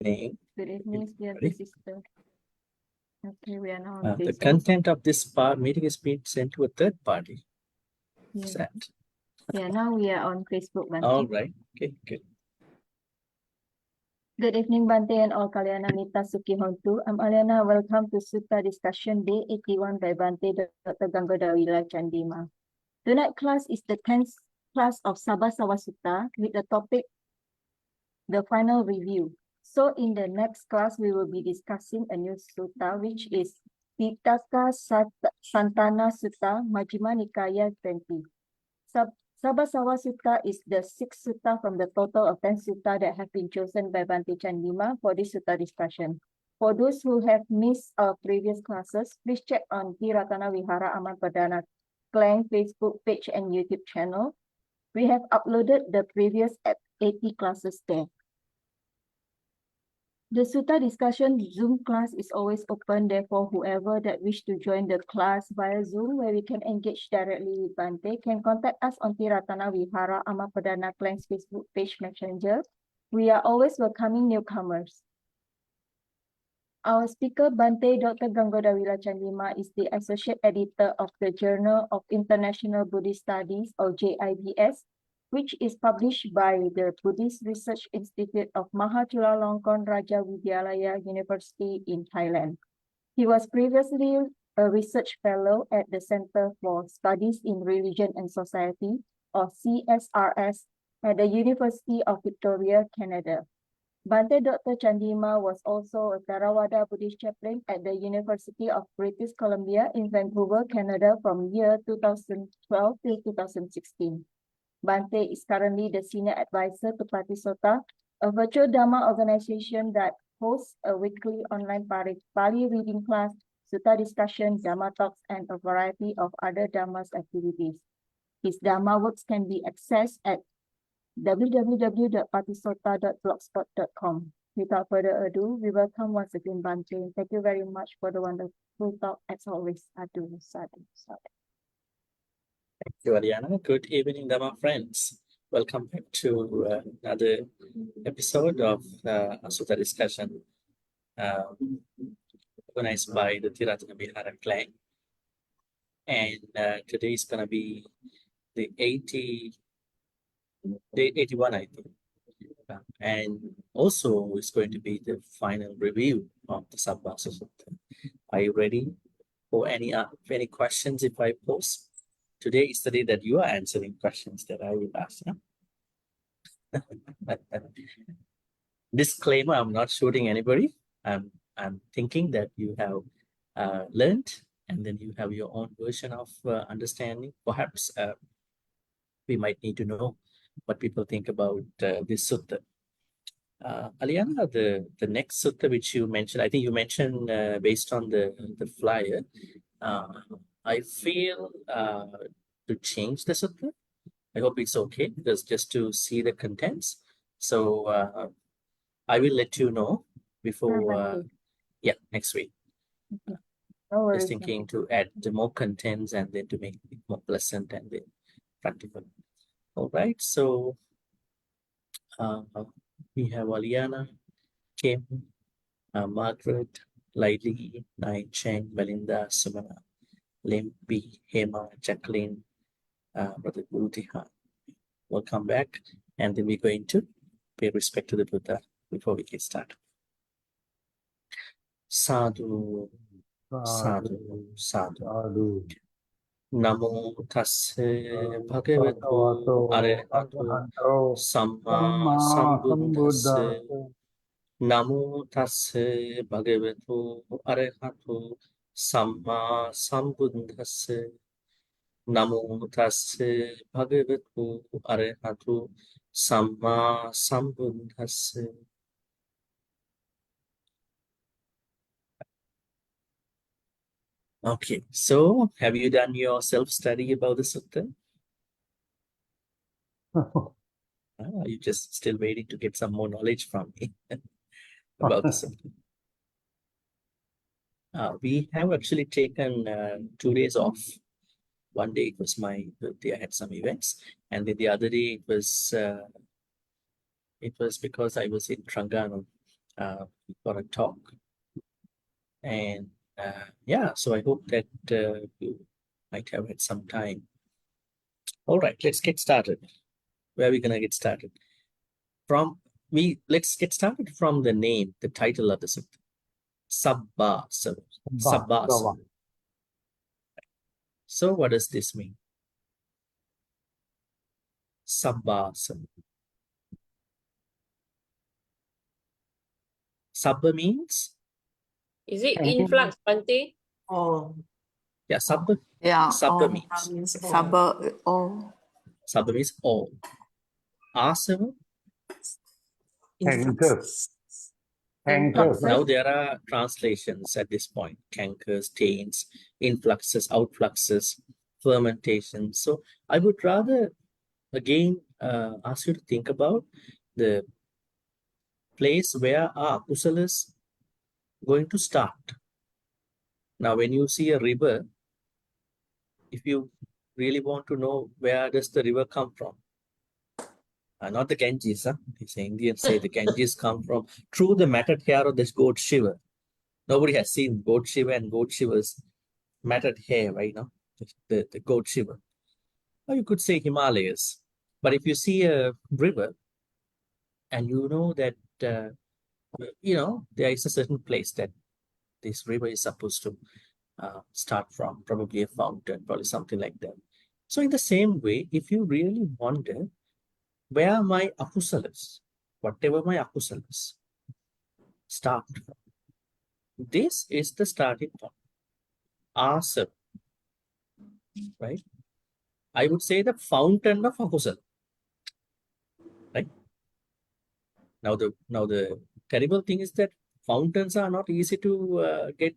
Evening. Good evening, dear Ready? sister. Okay, we are now on The Facebook. content of this meeting is being sent to a third party. Is Yeah. that? Yeah, now we are on Facebook, Bhante. All right. Okay, good. Good evening, Bhante and all Kalyana Mita Sukhi Hontu. I'm Aliana. Welcome to Sutta Discussion Day 81 by Bhante Dr. Gangodawila Chandima. Tonight's class is the 10th class of Sabbāsava Sutta with the topic, the final review. So in the next class, we will be discussing a new sutta, which is Pitaka Santana Sutta, Majjhima Nikaya 20. Sabbāsava Sutta is the 6th sutta from the total of 10 sutta that have been chosen by Bhante Chandima for this sutta discussion. For those who have missed our previous classes, please check on Ti-Ratana Vihara Aman Pradana Klang Facebook page and YouTube channel. We have uploaded the previous 80 classes there. The Sutta discussion Zoom class is always open, therefore whoever that wish to join the class via Zoom where we can engage directly with Bhante can contact us on Ti-Ratana Vihara Amapadana Klang's Facebook page messenger. We are always welcoming newcomers. Our speaker, Bhante Dr. Gangodawila Chandima, is the Associate Editor of the Journal of International Buddhist Studies, or JIBS, which is published by the Buddhist Research Institute of Mahachulalongkorn Raja Widyalaya University in Thailand. He was previously a research fellow at the Center for Studies in Religion and Society, or CSRS, at the University of Victoria, Canada. Bhante Dr. Chandima was also a Theravada Buddhist chaplain at the University of British Columbia in Vancouver, Canada from year 2012 till 2016. Bhante is currently the senior advisor to Patisota, a virtual Dharma organization that hosts a weekly online Pali reading class, Sutta discussion, Dharma talks, and a variety of other Dharmas activities. His Dharma works can be accessed at www.patisota.blogspot.com. Without further ado, we welcome once again Bhante. Thank you very much for the wonderful talk as always. Sadhu, sadhu, sadhu. Thank you, Ariana. Good evening, Dhamma friends. Welcome back to another episode of Sutta discussion organized by the Ti-Ratana Vihara Klang. And today is going to be the day 81, I think. And also it's going to be the final review of the Sabbāsava Sutta. Are you ready for any questions if I pose? Today is the day that you are answering questions that I will ask. Yeah? Disclaimer, I'm not shooting anybody. I'm thinking that you have learned and then you have your own version of understanding. Perhaps we might need to know what people think about this sutta. Aliana, the next sutta which you mentioned, I think you mentioned based on the flyer, I feel to change the sutta. I hope it's okay because just to see the contents. So I will let you know before, next week. No worries. Just thinking to add the more contents and then to make it more pleasant and then practical. All right, so we have Aliana, Kim, Margaret, Lily, Nai Cheng, Belinda, Sumana, Limpi, Hema, Jacqueline, Brother Bhutiha. We'll come back and then we're going to pay respect to the Buddha before we get started. Sadhu, sadhu, sadhu. Namo tasse bhagavatu arahatu samma sambuddhasse. Namo tasse bhagavatu arahatu samma sambuddhasse. Namo tasse bhagavatu arahatu samma sambuddhasse. Okay, so have you done your self-study about the sutta? Are you just still waiting to get some more knowledge from me about the sutta? We have actually taken 2 days off. One day it was my birthday, I had some events, and then the other day it was because I was in Terengganu. for a talk. And yeah, so I hope that you might have had some time. All right, let's get started. Where are we gonna get started? Let's get started from the name, the title of the sutta. Sabbāsava. Sabbāsava. So what does this mean? Sabbāsava. Sabba means? Is it influx, Bhante? Oh, Yeah, Sabba. yeah. Sabba Oh, means. Sabba. Oh, Sabba means all. Asava. Cankers. Now there are translations at this point. Cankers, taints, influxes, outfluxes, fermentation. So I would rather again ask you to think about the place where our akusalas going to start. Now, when you see a river, if you really want to know where does the river come from, not the Ganges, huh? The Indians say the Ganges come from through the matted hair of this goat Shiva. Nobody has seen goat Shiva and goat Shiva's matted hair, right now, the goat Shiva. Or you could say Himalayas. But if you see a river and you know that, there is a certain place that this river is supposed to start from, probably a fountain, probably something like that. So in the same way, if you really wonder where my akusalas, whatever my akusalas start from, this is the starting point. Asava, right? I would say the fountain of akusala, right? Now the terrible thing is that fountains are not easy to get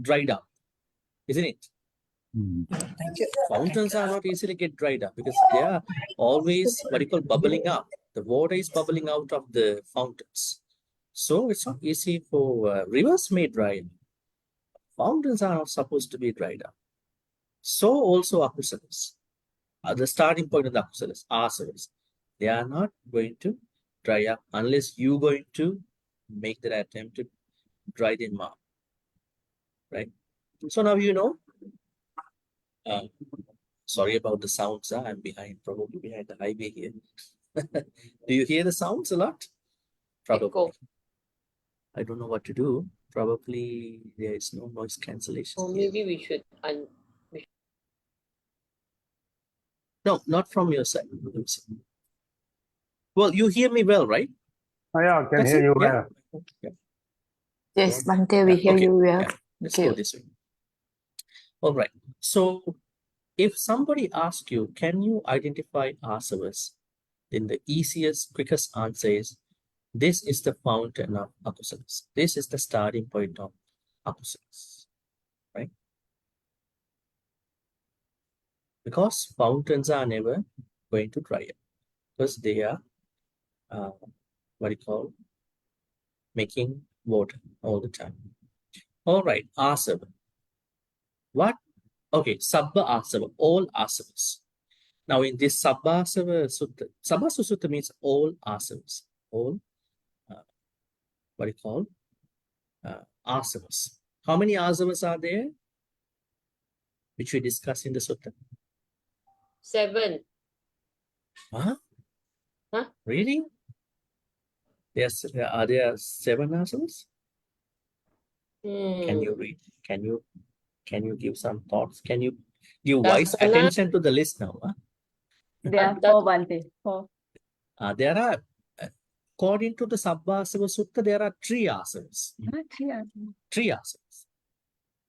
dried up, isn't it? Fountains are not easily get dried up because they are always what you call bubbling up. The water is bubbling out of the fountains. So it's not easy for rivers may dry up. Fountains are not supposed to be dried up. So also akusalas. The starting point of the akusalas, asavas, they are not going to dry up unless you're going to make that attempt to dry them up. Right? So now you know. Sorry about the sounds. I'm probably behind the highway here. Do you hear the sounds a lot? Probably. Echo. I don't know what to do. Probably there is no noise cancellation. Or here. maybe we should No, not from your side. Well, you hear me well, right? Oh, yeah, I can That's hear it? you Yeah. well. Yeah. yes, Bhante, we hear Okay. you well. Yeah. Let's Thank go you. this way. All right. So if somebody asks you, can you identify asavas? Then the easiest, quickest answer is, this is the fountain of akusalas. This is the starting point of akusalas, right? Because fountains are never going to dry up because they are, making water all the time. All right, asava. What? Okay, Sabbāsava, all asavas. Now in this Sabbāsava Sutta, Sabbāsava Sutta means all asavas, all asavas. How many asavas are there? Which we discuss in the sutta. 7. Huh? Huh? Really? Are there 7 asavas? Can you read? Can you give some thoughts? Can you give wise Dasana. attention to the list now? Huh? There are 4, Bhante. 4. There are, according to the Sabbāsava Sutta, there are 3 asavas. 3 asavas.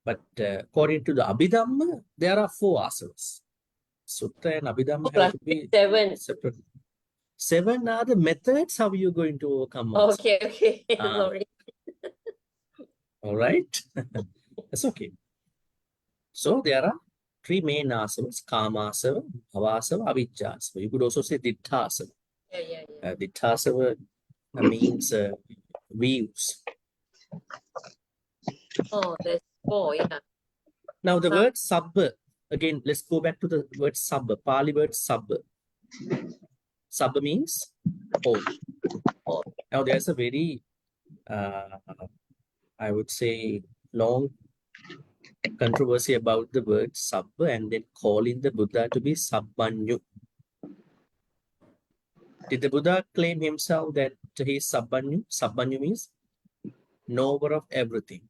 But according to the Abhidhamma, there are 4 asavas. Sutta and Abhidhamma have to be 7. separate. 7 are the methods how you're going to overcome. Okay. Sorry. All right. That's okay. So there are 3 main asavas: Kāmasava, Bhavasava, Avijjāsava. You could also say Ditthāsava. Yeah. Ditthāsava means views. Oh, there's 4, yeah. Now the word Sabbā, again, let's go back to the word Sabbā, Pali word Sabbā. Sabbā means all. Now, there's a very, I would say, long controversy about the word Sabba and then calling the Buddha to be Sabbanyu. Did the Buddha claim himself that he is Sabbanyu? Sabbanyu means knower of everything.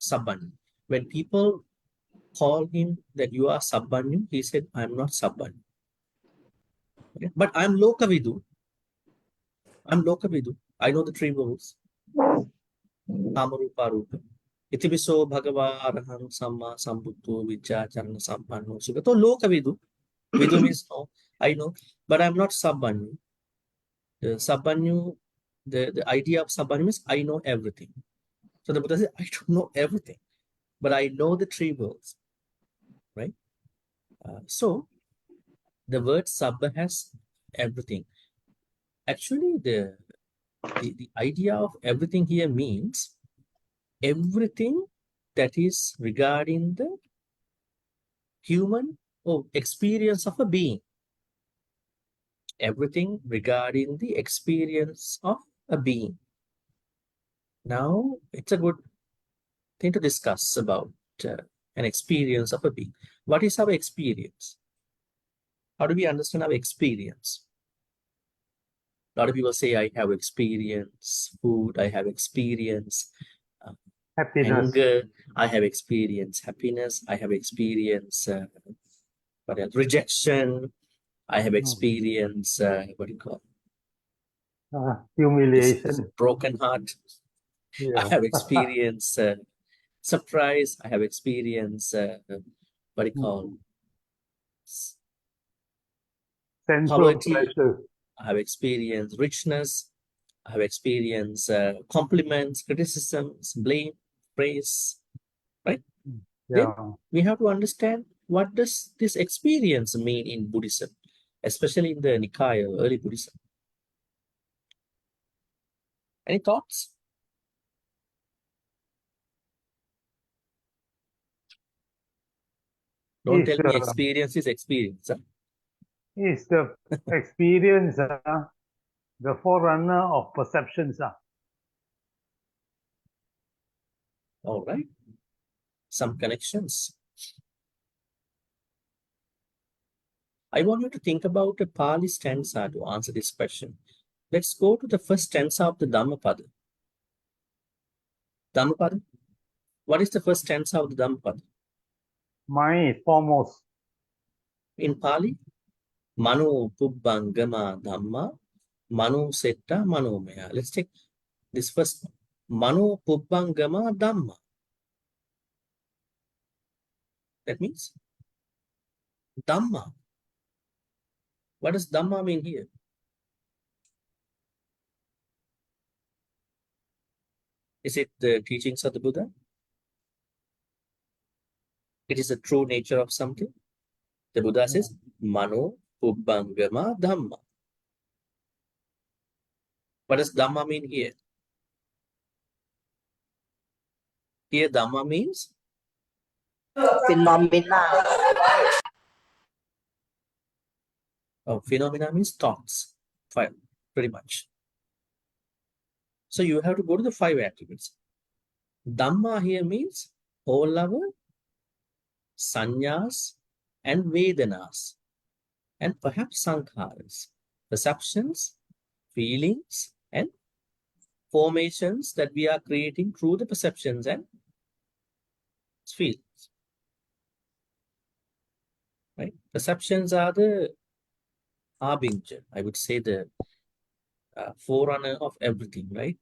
Sabbanyu. When people call him that you are Sabbanyu, he said, I'm not Sabbanyu. Okay? But I'm Lokavidu. I'm Lokavidu. I know the three worlds. Kamarupa Rupa. Itibiso Bhagava Arahang Samma Sambuddho Vichacharana Sampanno Sugato Lokavidu. Vidu means no, I know, but I'm not Sabbanyu. The Sabbanyu, the idea of Sabbanyu means I know everything. So the Buddha says, I don't know everything, but I know the three worlds, right? So the word Sabba has everything. Actually, the idea of everything here means everything that is regarding the human experience of a being. Everything regarding the experience of a being. Now, it's a good thing to discuss about an experience of a being. What is our experience? How do we understand our experience? A lot of people say, I have experience food, I have experience Happiness. anger, I have experience happiness, I have experience what else? Rejection, I have experience what do you call this Humiliation. broken heart. I Yeah. have experience surprise. I have experience what do you call Sensual poverty. pleasure. I have experienced richness. I have experienced compliments, criticisms, blame, praise. Right? Yeah. Then we have to understand what does this experience mean in Buddhism, especially in the Nikaya, early Buddhism. Any thoughts? Don't tell me experience is experience. Huh? Is the experience the forerunner of perceptions? All right. Some connections. I want you to think about a Pali stanza to answer this question. Let's go to the first stanza of the Dhammapada. Dhammapada. What is the first stanza of the Dhammapada? Mind is foremost. In Pali, Mano Pubbangama Dhamma, Mano Setta Manomaya. Let's take this first. Mano Pubbangama Dhamma. That means Dhamma. What does Dhamma mean here? Is it the teachings of the Buddha? It is the true nature of something. The Buddha says, Mano Pubbangama Dhamma. What does Dhamma mean here? Here, Dhamma means phenomena. Phenomena means thoughts. Five, pretty much. So you have to go to the five attributes. Dhamma here means all our sanyas and vedanas, and perhaps sankharas, perceptions, feelings, and formations that we are creating through the perceptions and feelings. Right? Perceptions are the harbinja, I would say the forerunner of everything, right?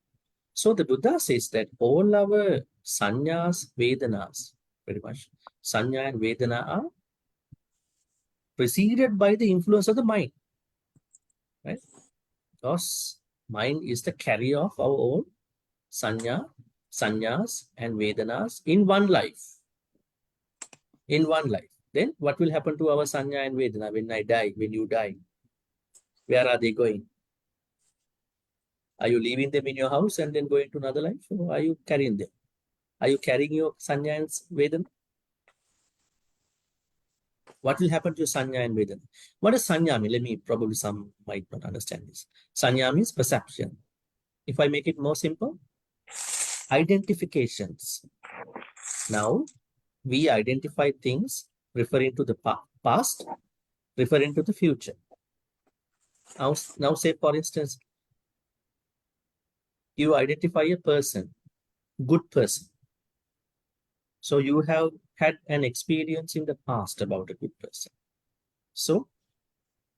So the Buddha says that all our sanyas, vedanas, pretty much, sanya and vedana are preceded by the influence of the mind, right? Because mind is the carrier of our own sanyas and vedanas in one life. In one life. Then what will happen to our sanya and vedana when I die, when you die? Where are they going? Are you leaving them in your house and then going to another life? Or are you carrying them? Are you carrying your sanya and vedana? What will happen to Sanya and Vedana? What does Sanya mean? Let me, probably some might not understand this. Sanya means perception. If I make it more simple, identifications. Now, we identify things referring to the past, referring to the future. Now say, for instance, you identify a person, good person. So you have had an experience in the past about a good person. So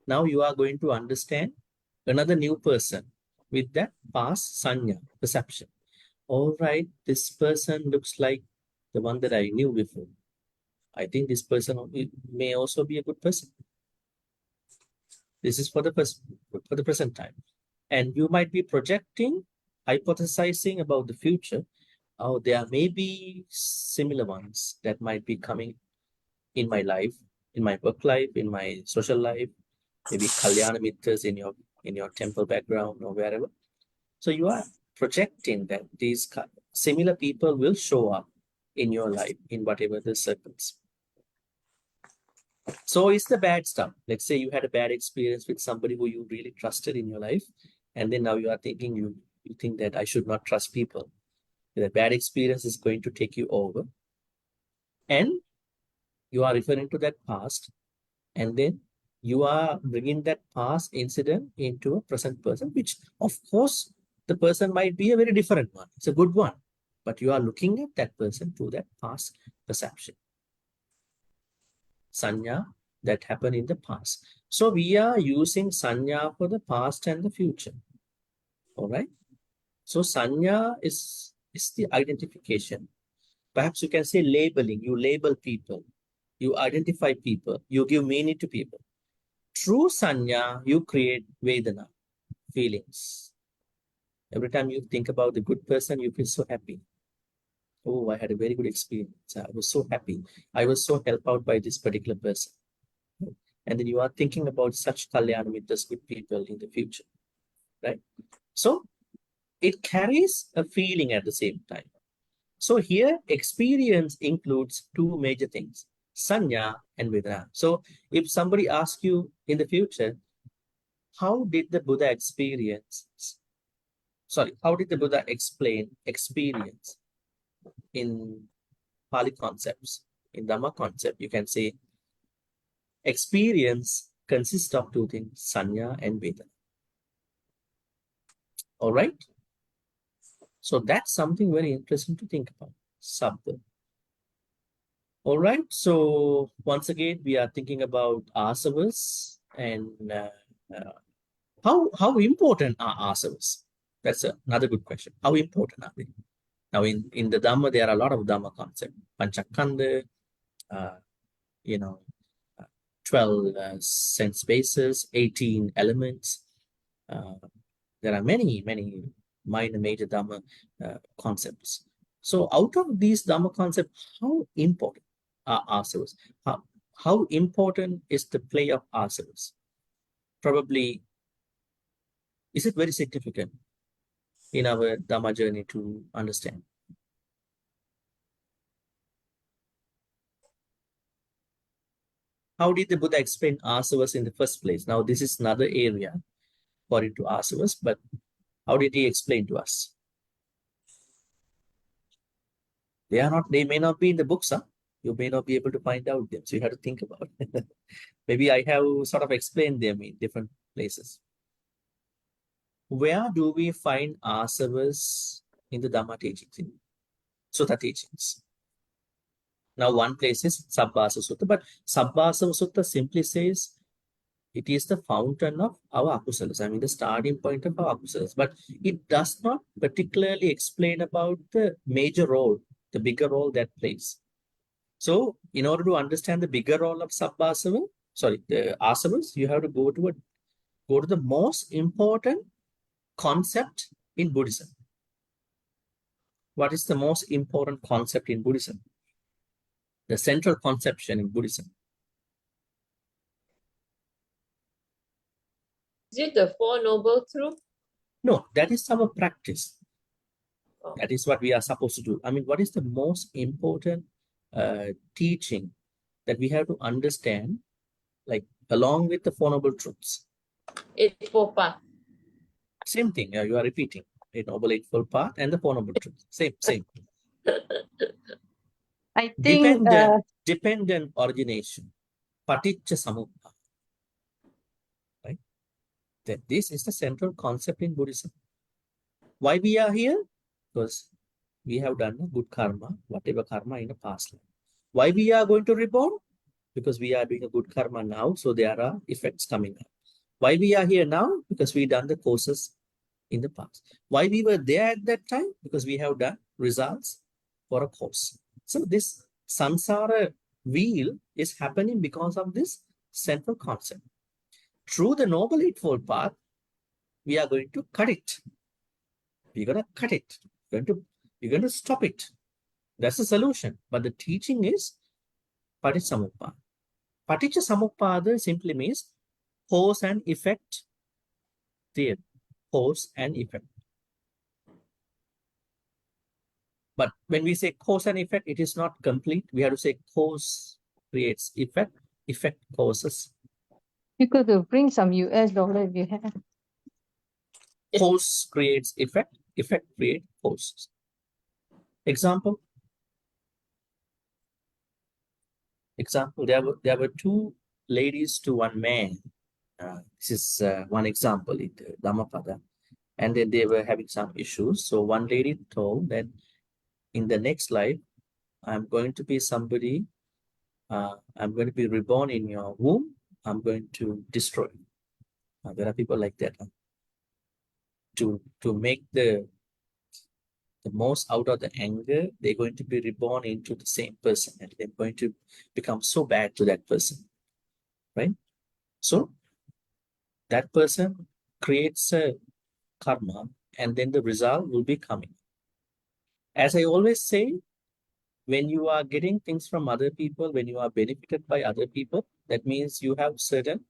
now you are going to understand another new person with that past sanya, perception. All right, this person looks like the one that I knew before. I think this person may also be a good person. This is for the present time. And you might be projecting, hypothesizing about the future. Oh, there may be similar ones that might be coming in my life, in my work life, in my social life, maybe kalyana mitras in your temple background or wherever. So you are projecting that these similar people will show up in your life in whatever the circles. So it's the bad stuff. Let's say you had a bad experience with somebody who you really trusted in your life, and then now you are thinking you think that I should not trust people. The bad experience is going to take you over, and you are referring to that past, and then you are bringing that past incident into a present person, which of course the person might be a very different one. It's a good one, but you are looking at that person through that past perception. Sanya that happened in the past. So we are using sanya for the past and the future. All right. So sanya is the identification. Perhaps you can say labeling. You label people. You identify people. You give meaning to people. Through sanya, you create vedana, feelings. Every time you think about the good person, you feel so happy. Oh, I had a very good experience. I was so happy. I was so helped out by this particular person. And then you are thinking about such kalyana mitras, good people in the future, right? So it carries a feeling at the same time. So here, experience includes two major things, sanya and vedana. So if somebody asks you in the future, how did the Buddha explain experience in Pali concepts, in Dhamma concept? You can say experience consists of two things, sanya and vedana. All right. So that's something very interesting to think about. Sabbā. All right. So once again, we are thinking about asavas and how important are asavas? That's another good question. How important are they? Now in the Dhamma, there are a lot of Dhamma concepts. Panchakanda, 12 sense bases, 18 elements. There are many minor major Dhamma concepts. So out of these Dhamma concepts, how important are asavas? How important is the play of asavas? Probably, is it very significant in our Dhamma journey to understand? How did the Buddha explain asavas in the first place? Now, this is another area for it to asavas, but how did he explain to us? They may not be in the books, huh? You may not be able to find out them, so you have to think about it. Maybe I have sort of explained them in different places. Where do we find asavas in the Dhamma teachings, in Sutta teachings? Now, one place is Sabbāsava Sutta, but Sabbāsava Sutta simply says it is the fountain of our akusalas. I mean, the starting point of our akusalas. But it does not particularly explain about the major role, the bigger role that plays. So, in order to understand the bigger role of the asavas, you have to go to the most important concept in Buddhism. What is the most important concept in Buddhism? The central conception in Buddhism. Is it the Four Noble Truths? No, that is our practice. Oh. That is what we are supposed to do. I mean, what is the most important teaching that we have to understand, like along with the Four Noble Truths. Eightfold Path. Same thing, you are repeating. Eight Noble Eightfold Path and the Four Noble Truths. Same. I think Dependent origination. Paticca Samuppada. Right? That this is the central concept in Buddhism. Why we are here? Because we have done a good karma, whatever karma in the past life. Why we are going to reborn? Because we are doing a good karma now, so there are effects coming up. Why we are here now? Because we done the courses in the past. Why we were there at that time? Because we have done results for a course. So this samsara wheel is happening because of this central concept. Through the Noble Eightfold Path, we are going to cut it. We're going to cut it. We're going to stop it. That's the solution. But the teaching is Paticca Samuppada simply means cause and effect theory. Cause and effect. But when we say cause and effect, it is not complete. We have to say cause creates effect, effect causes. you could bring some US dollar if you have. Cause creates effect, effect creates causes. Example, there were two ladies to one man. This is one example in the Dhammapada. And then they were having some issues. So one lady told that in the next life, I'm going to be somebody, I'm going to be reborn in your womb. I'm going to destroy you. There are people like that. To make the most out of the anger, they're going to be reborn into the same person. And they're going to become so bad to that person. Right? So that person creates a karma, and then the result will be coming. As I always say, when you are getting things from other people, when you are benefited by other people, that means you have certain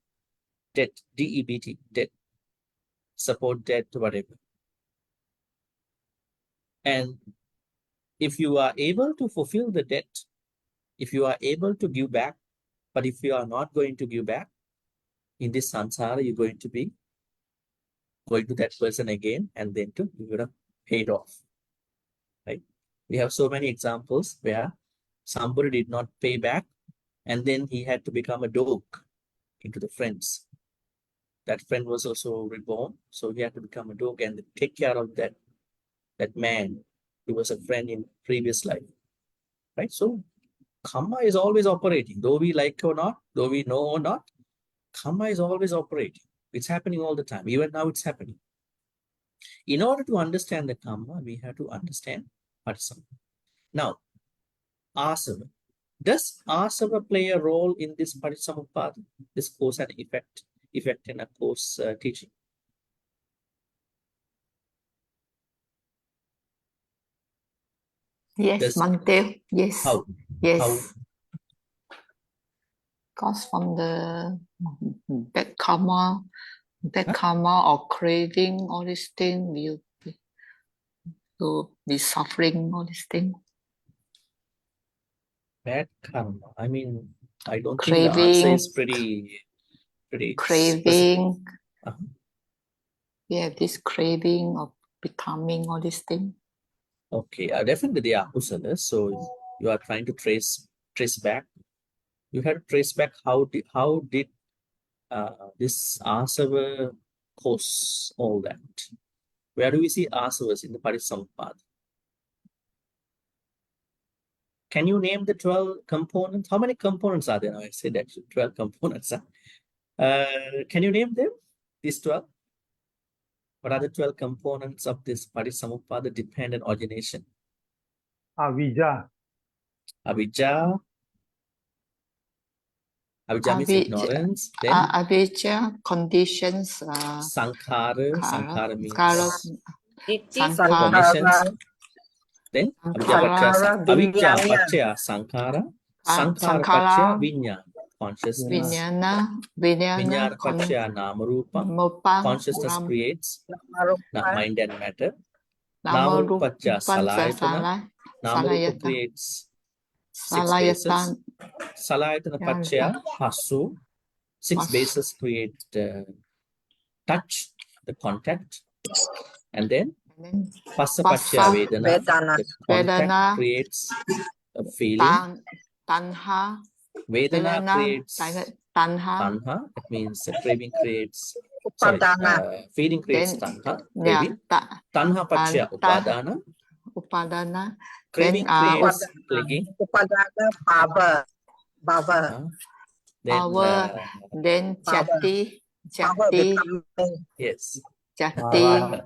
debt, DEBT, debt, support debt, whatever. And if you are able to fulfill the debt, if you are able to give back, but if you are not going to give back, in this samsara, you're going to be going to that person again, and then you're going to pay it off. Right? We have so many examples where somebody did not pay back, and then he had to become a dog into the friends. That friend was also reborn, so he had to become a dog and take care of that man who was a friend in previous life. Right? So karma is always operating, though we like or not, though we know or not, karma is always operating. It's happening all the time. Even now it's happening. In order to understand the karma, we have to understand Paticca. Now, asava. Does asava play a role in this Paticca, this cause and effect in a course teaching? Yes, Bhante. Yes. How? Yes. How? Because from the bad karma or craving, all these things, will be suffering, all these things. Bad karma. I mean, I don't think the answer is pretty craving. Uh-huh. We have this craving of becoming all these things. Okay, definitely they are akusalas. So you are trying to trace back. You have to trace back how did this asava cause all that. Where do we see asavas in the Paticca? Can you name the 12 components? How many components are there now? I said actually 12 components. Can you name them? These 12? What are the 12 components of this Paticca, dependent origination? Avijja. Avijja. Avijja means ignorance. Then avijja, conditions. Sankhara means Sankhara. Then avijja paccaya sankhara. Sankhara paccaya vijnana, consciousness. Vijnana paccaya namarupa. Consciousness creates mind and matter. Namarupa paccaya salayatana. Namarupa creates Six bases. Salayatan. Salayatana Pachya Hasu. Six Hasu. bases create touch, the contact. And then And then Passa Passa. Pachya Vedana. Vedana. The contact Vedana. creates a feeling. Tanha. Vedana creates Tanha. tanha. That means craving creates, Upadana. feeling creates Then, tanha, yeah, craving. Tanha Pachya Upadana. Upadana. Craving Then, creates clinging. Upadana bhava. Bhava. Then, power. Then Bhava. Jati. Bhava Jati. becoming yes. Jati. All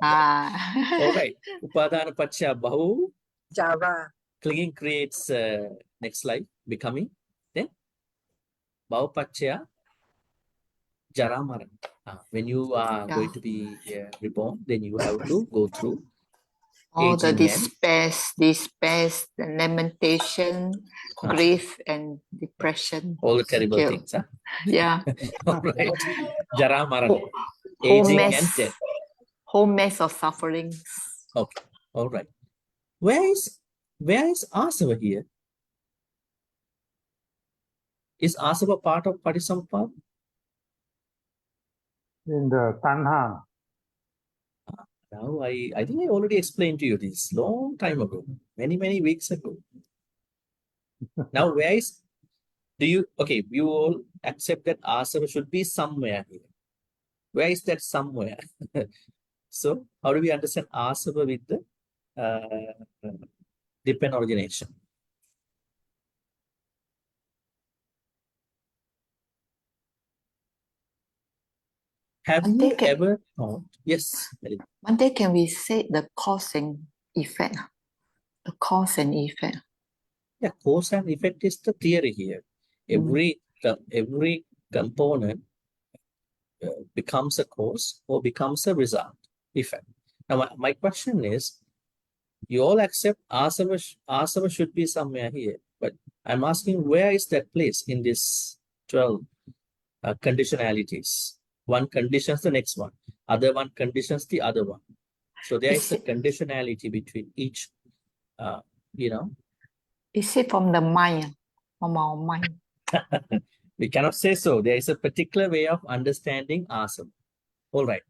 right. Upadana Pachya Bahu. Java. Clinging creates next slide, becoming. Then Bahu Pachya Jara Maran. When you are going to be reborn, then you have to go through all the aging and despair, the lamentation, grief, and depression. all the terrible Guilt. things. Huh? Yeah. All right. Jara Maran. Whole Aging and mess. death. Whole mess of sufferings. Okay. All right. Where is Asava here? Is Asava part of Patisamuppada? In the Tanha. Now, I think I already explained to you this long time ago, many weeks ago. Now, where is, you all accept that Asava should be somewhere here. Where is that somewhere? So, how do we understand Asava with the dependent origination? Have you ever thought? Yes. Bhante, can we say the cause and effect? The cause and effect. Yeah, cause and effect is the theory here. Every component becomes a cause or becomes a result, effect. Now, my question is, you all accept Asava should be somewhere here, but I'm asking, where is that place in this 12 conditionalities? One conditions the next one, other one conditions the other one. So there is a conditionality between each, Is it from the mind, from our mind? We cannot say so. There is a particular way of understanding Asava. All right,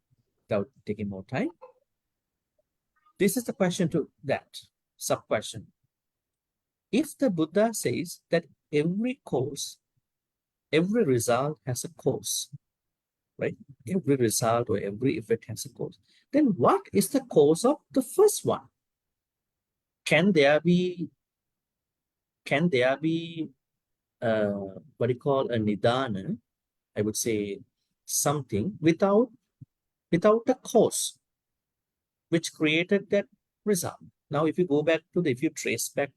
without taking more time. This is the question to that sub-question. If the Buddha says that every cause, every result has a cause, right? Every result or every effect has a cause. Then what is the cause of the first one? Can there be what you call a nidana? I would say something without a cause, which created that result. Now, if you go back to if you trace back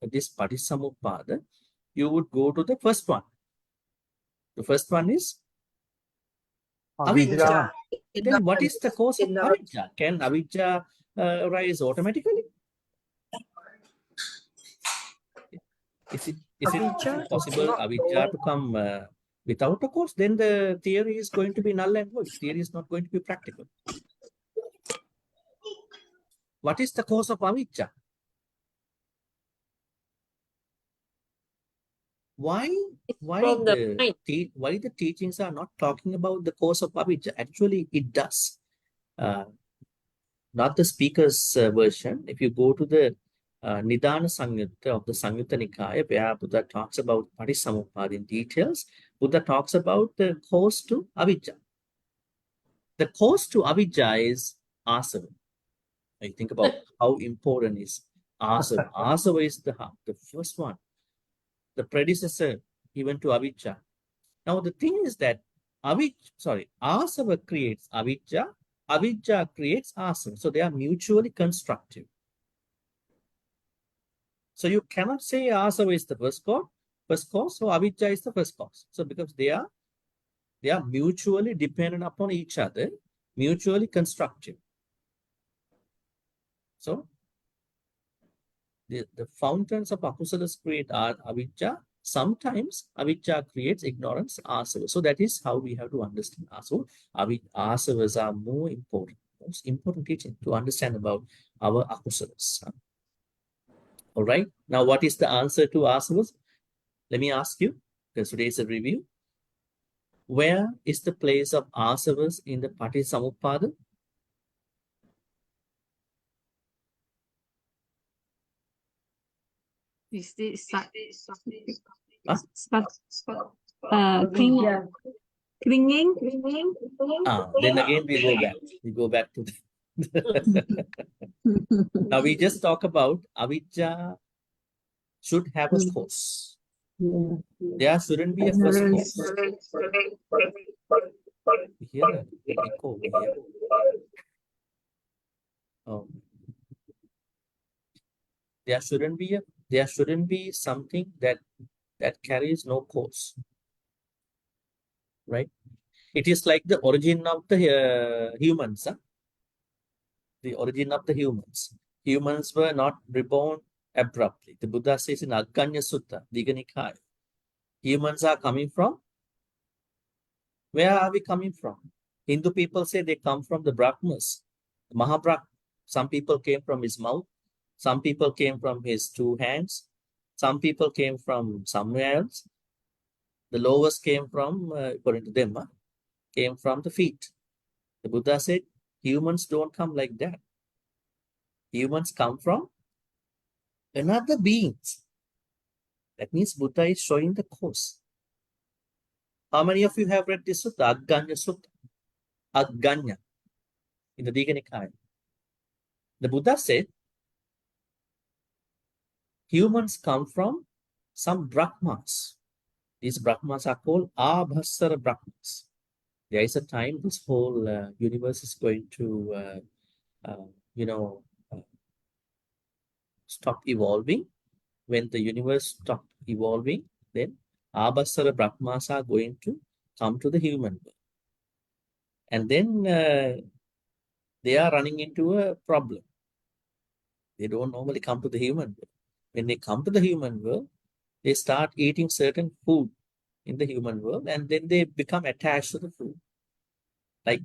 this Patisamuppada, you would go to the first one. The first one is avijja. Then what is the cause of avijja? Can avijja rise automatically? Is it possible avijja to come without a cause? Then the theory is going to be null and void. Theory is not going to be practical. What is the cause of avijja? Why the teachings are not talking about the cause of avijja? Actually, it does. Not the speaker's version. If you go to the Nidana Samyutta of the Samyutta Nikaya, where Buddha talks about Patisamuppada in details, Buddha talks about the cause to avijja. The cause to avijja is asava. I think about how important is asava. Asava is the first one, the predecessor even to avijja. Now the thing is that asava creates avijja, avijja creates asava. So they are mutually constructive. So you cannot say asava is the first cause, so avijja is the first cause. So because they are mutually dependent upon each other, mutually constructive. So the fountains of akusalas create avijja. Sometimes avijja creates ignorance, asava. So that is how we have to understand asava. Asavas are most important teaching to understand about our akusalas. All right. Now, what is the answer to asavas? Let me ask you, because today is a review. Where is the place of asavas in the Paටිsamuppada? Is this Huh? clinging? Clinging? Then again we go back. We go back to the now we just talk about avijja should have a cause. There shouldn't be a first cause. You hear that? Echo over here. Oh. There shouldn't be something that carries no cause. Right? It is like the origin of the humans. Huh? The origin of the humans. Humans were not reborn abruptly. The Buddha says in Aganya Sutta, Diganikaya, humans are coming from. Where are we coming from? Hindu people say they come from the Brahmas, the Mahabrahma. Some people came from his mouth. Some people came from his two hands. Some people came from somewhere else. The lowest came from, according to them, came from the feet. The Buddha said, humans don't come like that. Humans come from another beings. That means Buddha is showing the course. How many of you have read this sutta? Aganya Sutta. Aganya. In the Digha Nikaya. The Buddha said, humans come from some Brahmas. These Brahmas are called Abhasara Brahmas. There is a time this whole universe is going to, stop evolving. When the universe stops evolving, then Abhasara Brahmas are going to come to the human world. And then they are running into a problem. They don't normally come to the human world. When they come to the human world, they start eating certain food in the human world, and then they become attached to the food. Like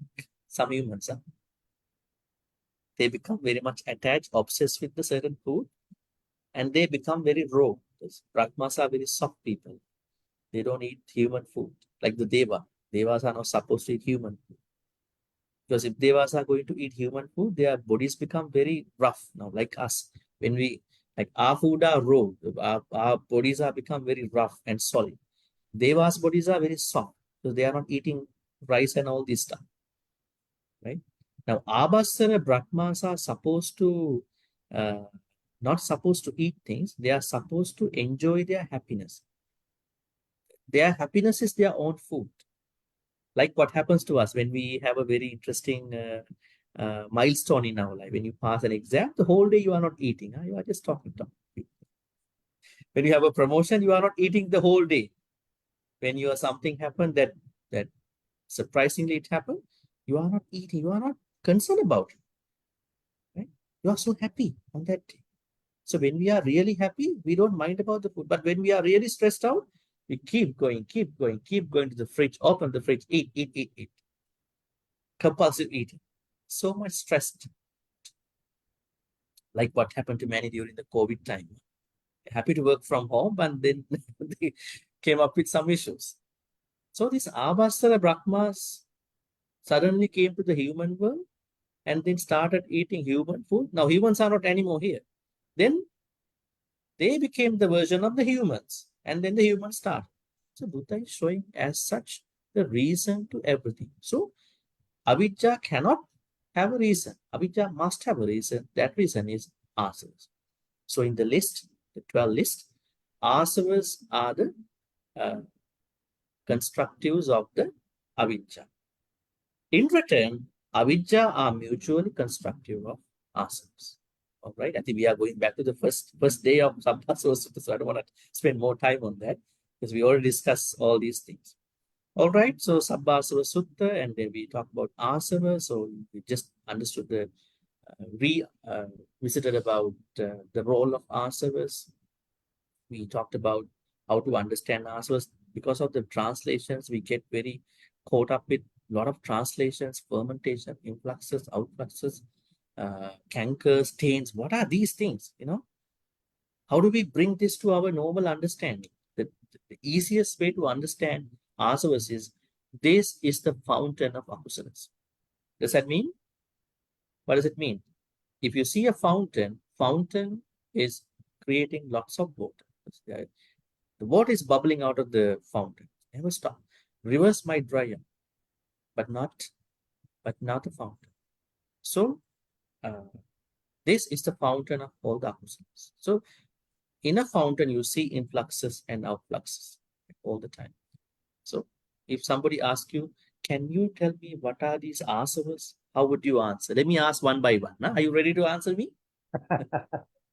some humans, they become very much attached, obsessed with the certain food, and they become very raw. Those Brahmas are very soft people. They don't eat human food, like the Deva. Devas are not supposed to eat human food. Because if Devas are going to eat human food, their bodies become very rough now, like us. When we, like our food are raw, our bodies are become very rough and solid. Devas' bodies are very soft, so they are not eating rice and all this stuff. Right? Now, Abhasara Brahmas are supposed to, not supposed to eat things, they are supposed to enjoy their happiness. Their happiness is their own food. Like what happens to us when we have a very interesting milestone in our life. When you pass an exam, the whole day you are not eating. You are just talking. When you have a promotion, you are not eating the whole day. When you are something happened that surprisingly it happened, you are not eating. You are not concerned about it. Right? You are so happy on that day. So when we are really happy, we don't mind about the food. But when we are really stressed out, we keep going to the fridge, open the fridge, eat. Compulsive eating. So much stressed. Like what happened to many during the COVID time. Happy to work from home, and then they came up with some issues. So these Abhasara Brahmas suddenly came to the human world and then started eating human food. Now humans are not anymore here. Then they became the version of the humans, and then the humans started. So Buddha is showing as such the reason to everything. So avijja cannot have a reason. Avijja must have a reason. That reason is asavas. So in the list, the 12 list, asavas are the constructives of the avijja. In return, avijja are mutually constructive of asavas. All right, I think we are going back to the first day of Sabbāsava Sutta, so I don't want to spend more time on that because we already discussed all these things. All right, so Sabbāsava Sutta, and then we talked about asava. So we just understood the visited about the role of asavas. We talked about how to understand asavas. Because of the translations, we get very caught up with a lot of translations, fermentation, influxes, outfluxes, cankers, stains. What are these things? how do we bring this to our normal understanding? The easiest way to understand asavas is this is the fountain of akusalas. Does that mean? What does it mean? If you see a fountain is creating lots of water. The water is bubbling out of the fountain. Never stop. Rivers might dry up, but not the fountain. So this is the fountain of all the akusalas. So in a fountain, you see influxes and outfluxes all the time. So if somebody asks you, can you tell me what are these asavas? How would you answer? Let me ask one by one. Are you ready to answer me?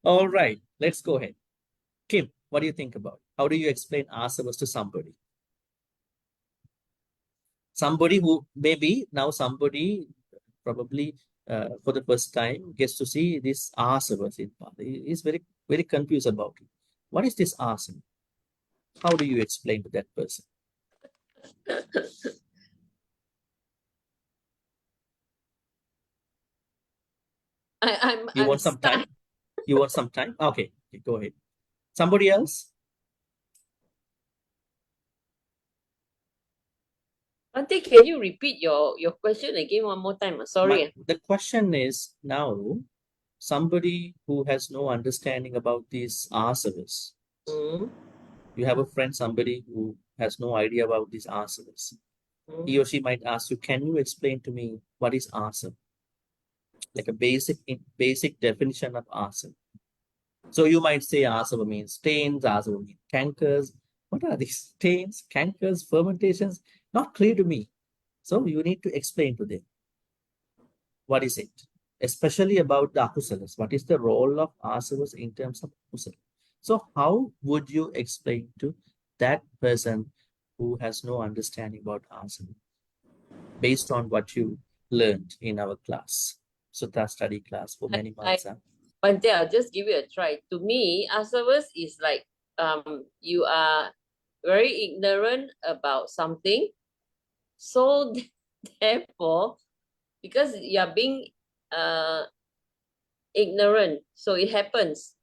All right, let's go ahead. Kim, what do you think about it? How do you explain asavas to somebody? Somebody who maybe now somebody probably for the first time gets to see this asavas in Pali. He is very, very confused about it. What is this asana? How do you explain to that person? You I'm want some stuck. time? You want some time? Okay, go ahead. Somebody else? Bhante, can you repeat your question again one more time? Sorry. The question is now, somebody who has no understanding about these asavas. Mm, You have a friend, somebody who has no idea about these asavas. He mm. or she might ask you, can you explain to me what is asava? Like a basic definition of asava. So you might say asava means stains, asava means cankers. What are these stains, cankers, fermentations? Not clear to me. So you need to explain to them. What is it? Especially about the akusalas. What is the role of asavas in terms of akusala? So how would you explain to that person who has no understanding about asava based on what you learned in our class, Sutta study class for many months? Bhante, I'll just give it a try. To me, asavas is like you are very ignorant about something. So therefore, because you are being ignorant, so it happens.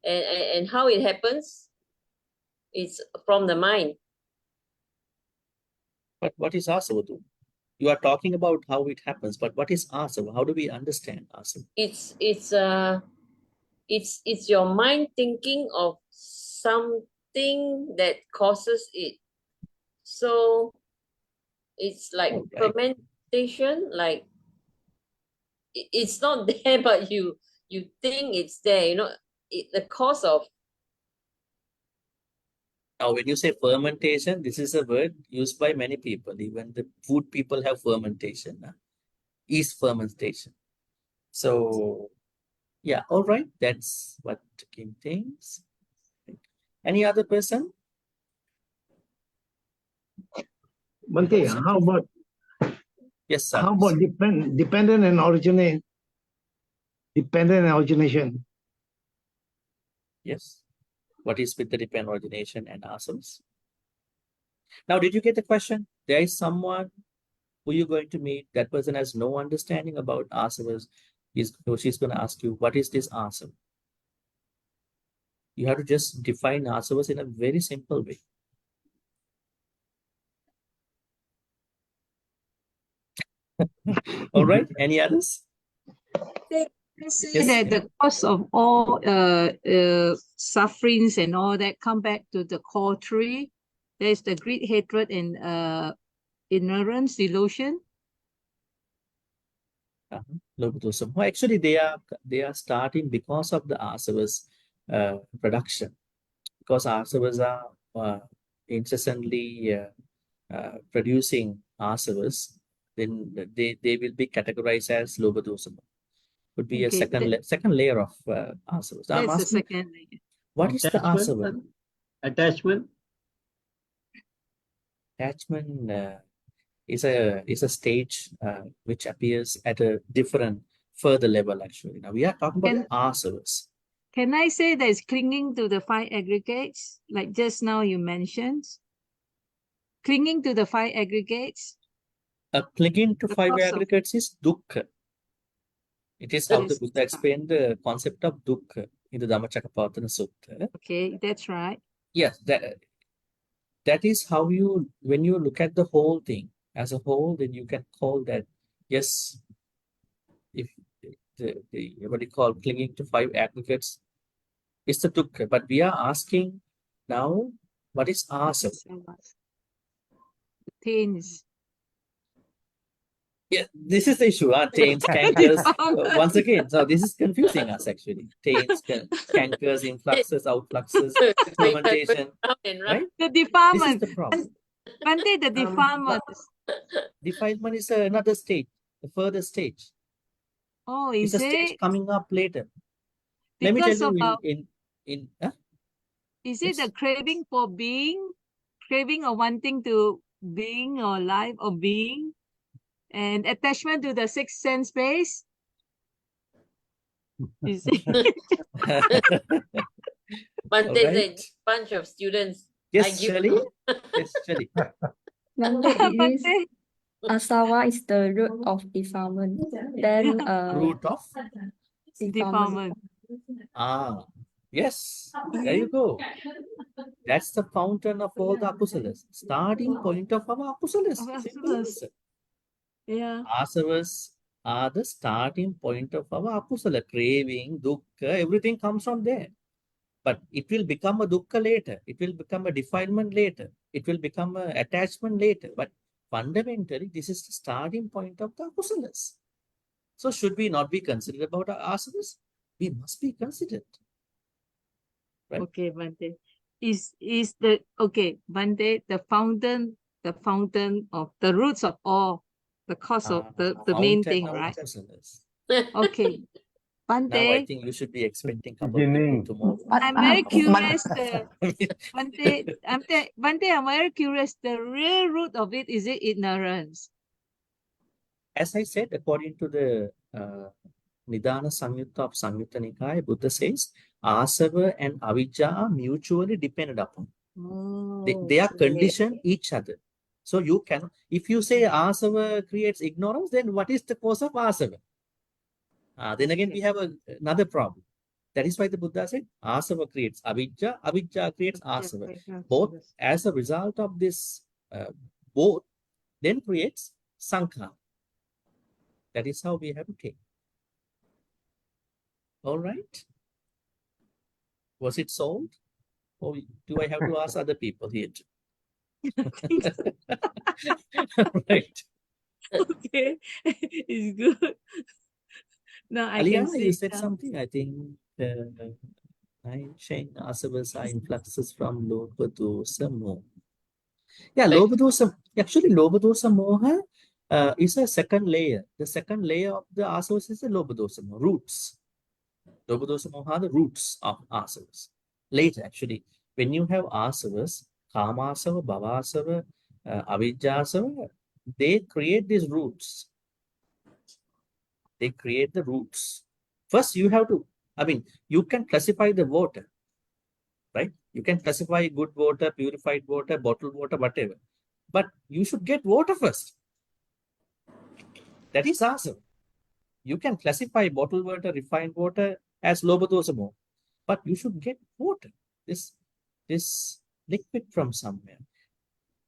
And how it happens, it's from the mind. But what is asava? You are talking about how it happens, but what is asava? How do we understand asava? It's your mind thinking of something that causes it. So it's like All right. fermentation, like it's not there, but you think it's there, the cause of. Now, when you say fermentation, this is a word used by many people. Even the food people have fermentation, yeast fermentation. So, yeah, all right. That's what Kim thinks. Any other person? Bhante, how about Yes, sir. dependent and originate? Dependent and origination. Yes. What is with the dependent origination and asavas? Now, did you get the question? There is someone who you're going to meet. That person has no understanding about asavas. She's going to ask you, what is this asava? You have to just define asavas in a very simple way. All right. Any others? Say Yes, that yeah. the cause of all sufferings and all that come back to the core three. There's the greed, hatred, and ignorance, delusion. Well, actually, they are starting because of the asavas production. Because asavas are incessantly producing asavas, then they will be categorized as lobadosama. Would be a second layer of asavas. I'm That's the asking, second layer. what is the asava? Attachment. Attachment is a stage which appears at a different further level. Actually, now we are talking about asavas. Can I say that it's clinging to the five aggregates, like just now you mentioned? Clinging to the five aggregates. Clinging to five aggregates is dukkha. It is how the Buddha explained the concept of dukkha. in the Dhammacakkappavattana Sutta. Okay, that's right. Yes, that is how you, when you look at the whole thing as a whole, then you can call that, yes, if the what do you call, clinging to five aggregates is the dukkha. But we are asking now, what is asava? Taints. Yeah, this is the issue. Taints, cankers. Once again, so this is confusing us actually. Taints, cankers, influxes, outfluxes, fermentation, right? The This is defilement. the problem. Bhante, the defilement. Defilement is another stage, the further stage. Oh, It's is a stage it? coming up later. Let me Because tell of you our, is it yes. the craving for being, craving or wanting to being or life or being, and attachment to the sixth sense base? You see? Bhante Alright. said, bunch of students. I Yes, give Shirley. Yes, Shirley. Bhante, it is Bhante, asava is the root of defilement. Then Root of defilement. yes. There you go. That's the fountain of all the akusalas. Starting point of our akusalas. Of Simple asalas. answer. Yeah. Asavas are the starting point of our akusala. Craving, dukkha, everything comes from there. But it will become a dukkha later. It will become a defilement later. It will become an attachment later. But fundamentally, this is the starting point of the akusalas. So should we not be considered about our asavas? We must be considered. Right? Okay, Bhante. Is the okay, Bhante, the fountain of the roots of all, the cause of the main Fountain thing, of right? akusalas. Okay. Now I Bhante, think you should be expecting a couple of people Beginning. tomorrow. I'm very curious. Bhante, I'm very curious. The real root of it, is it ignorance? As I said, according to the Nidana Samyutta of Samyutta Nikaya, Buddha says, asava and avijja are mutually dependent upon. They are conditioned each other. So you can, if you say asava creates ignorance, then what is the cause of asava? Then again, we have another problem. That is why the Buddha said, asava creates avijja, avijja creates asava. Both as a result of this, both then creates sankhara. That is how we have to take. All right. Was it solved? Or do I have to ask other people here too? Right. Okay, it's good. Now I can Aliana, see. you said something. I think Shane asavas are influxes from loba dosa moha. Yeah, loba dosa. Actually, loba dosa moha is a second layer. The second layer of the asavas is the loba dosa moha, roots. Loba dosa moha are the roots of asavas. Later, actually, when you have asavas, kamasava, bhavasava, avijjasava, they create these roots. They create the roots. First, you have to, you can classify the water, right? You can classify good water, purified water, bottled water, whatever. But you should get water first. That is asava. You can classify bottled water, refined water as lobodosamo, but you should get water, this liquid from somewhere.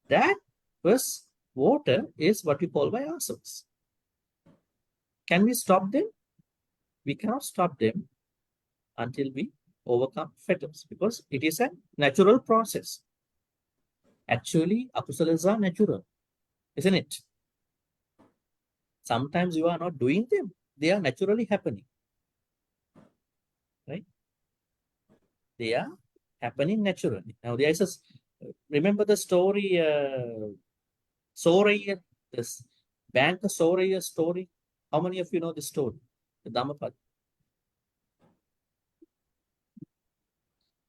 That first water is what we call by asavas. Can we stop them? We cannot stop them until we overcome fetters, because it is a natural process. Actually, akusalas are natural, isn't it? Sometimes you are not doing them. They are naturally happening, right? They are happening naturally. Now, there is a, remember the story, Soraya, this bank Soraya story? How many of you know the story? The Dhammapada.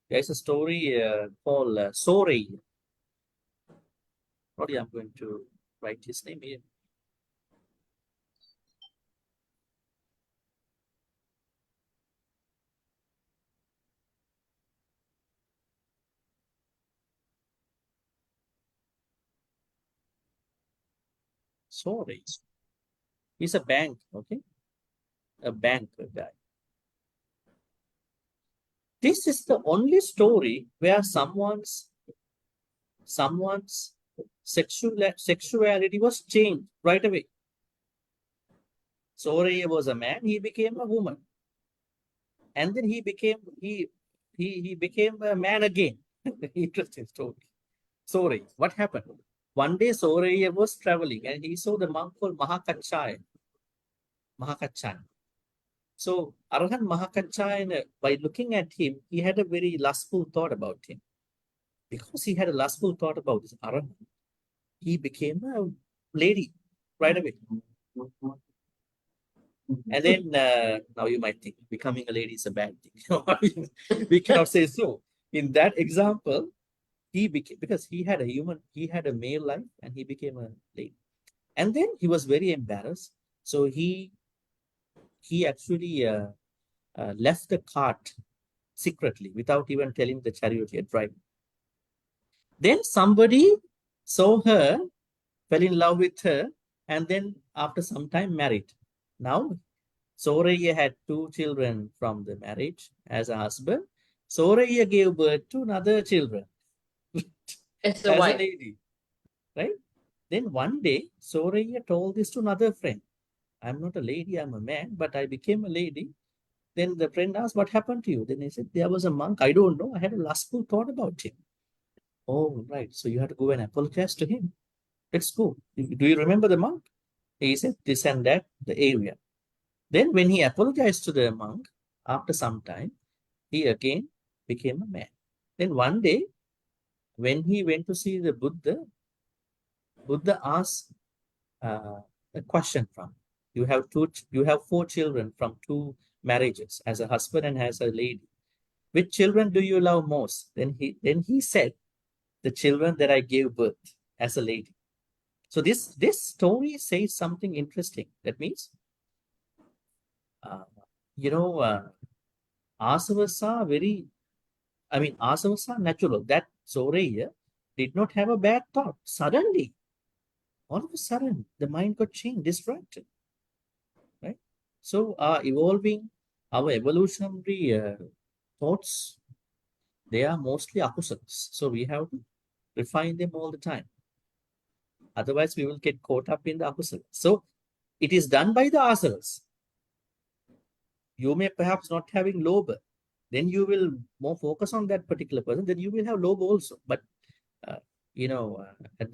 There is a story called Soraya. Probably I'm going to write his name here. Sorry. He's a bank, okay? A bank guy. This is the only story where someone's sexuality was changed right away. Soraya was a man, he became a woman. And then he became a man again. Interesting story. Soraya, what happened? One day Soraya was traveling and he saw the monk called Mahakachaya. So Arhan Mahakachaya, by looking at him, he had a very lustful thought about him. Because he had a lustful thought about this Arhan, he became a lady right away. And then now you might think becoming a lady is a bad thing. We cannot say so. In that example, he became, because he had a male life and he became a lady. And then he was very embarrassed. So he actually left the cart secretly without even telling the charioteer driver. Then somebody saw her, fell in love with her, and then after some time married. Now, Soraya had 2 children from the marriage as a husband. Soraya gave birth to another children As as a a wife. lady, right? Then one day, Soraya told this to another friend. I'm not a lady, I'm a man, but I became a lady. Then the friend asked, what happened to you? Then he said, there was a monk. I don't know. I had a lustful thought about him. Oh, right. So you have to go and apologize to him. Let's go. Do you remember the monk? He said this and that, the area. Then when he apologized to the monk, after some time, he again became a man. Then one day, when he went to see the Buddha, Buddha asked a question from, you have 4 children from 2 marriages, as a husband and as a lady. Which children do you love most? Then he said, the children that I gave birth as a lady. So this story says something interesting. That means, asavas are asavas are natural. That Soraya did not have a bad thought. Suddenly, all of a sudden, the mind got changed, distracted, right? So our evolutionary thoughts, they are mostly akusals. So we have to refine them all the time. Otherwise, we will get caught up in the akusala. So it is done by the asavas. You may perhaps not having lobha, then you will more focus on that particular person, then you will have lobha also. But at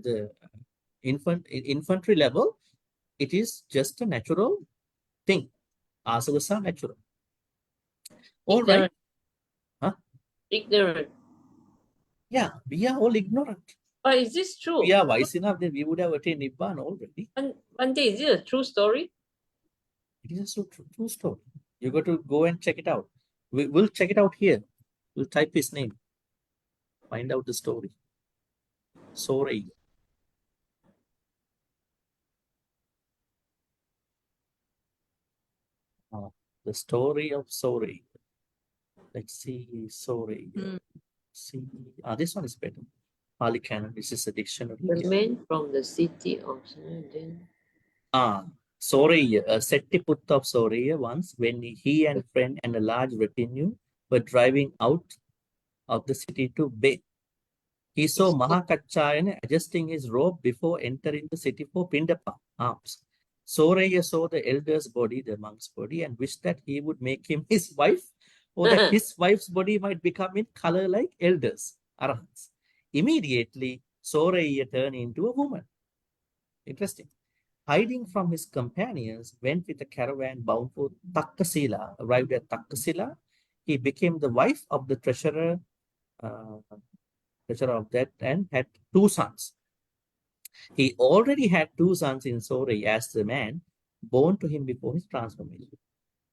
the infantry level, it is just a natural thing. Asavas are natural. All right. Ignorant. Huh? Ignorant. Yeah, we are all ignorant. But is this true? We are wise enough that we would have attained Nibbana already. Bhante, is it a true story? It is a true story. You got to go and check it out. We'll check it out here. We'll type his name. Find out the story. Soraya. The story of Soraya. Let's see, Soraya. See, this one is better. Pali Canon. This is a dictionary. The man from the city of Soraya, a Settiputta of Soraya, once when he and friend and a large retinue were driving out of the city to bathe. He saw Mahakachayana adjusting his robe before entering the city for Pindapa alms. Soraya saw the elder's body, the monk's body, and wished that he would make him his wife, or that his wife's body might become in color like elders, arahants. Immediately, Soraya turned into a woman. Interesting. Hiding from his companions, went with a caravan bound for Takkasila. Arrived at Takkasila, he became the wife of the treasurer of that and had 2 sons. He already had 2 sons in Soraya as the man born to him before his transformation.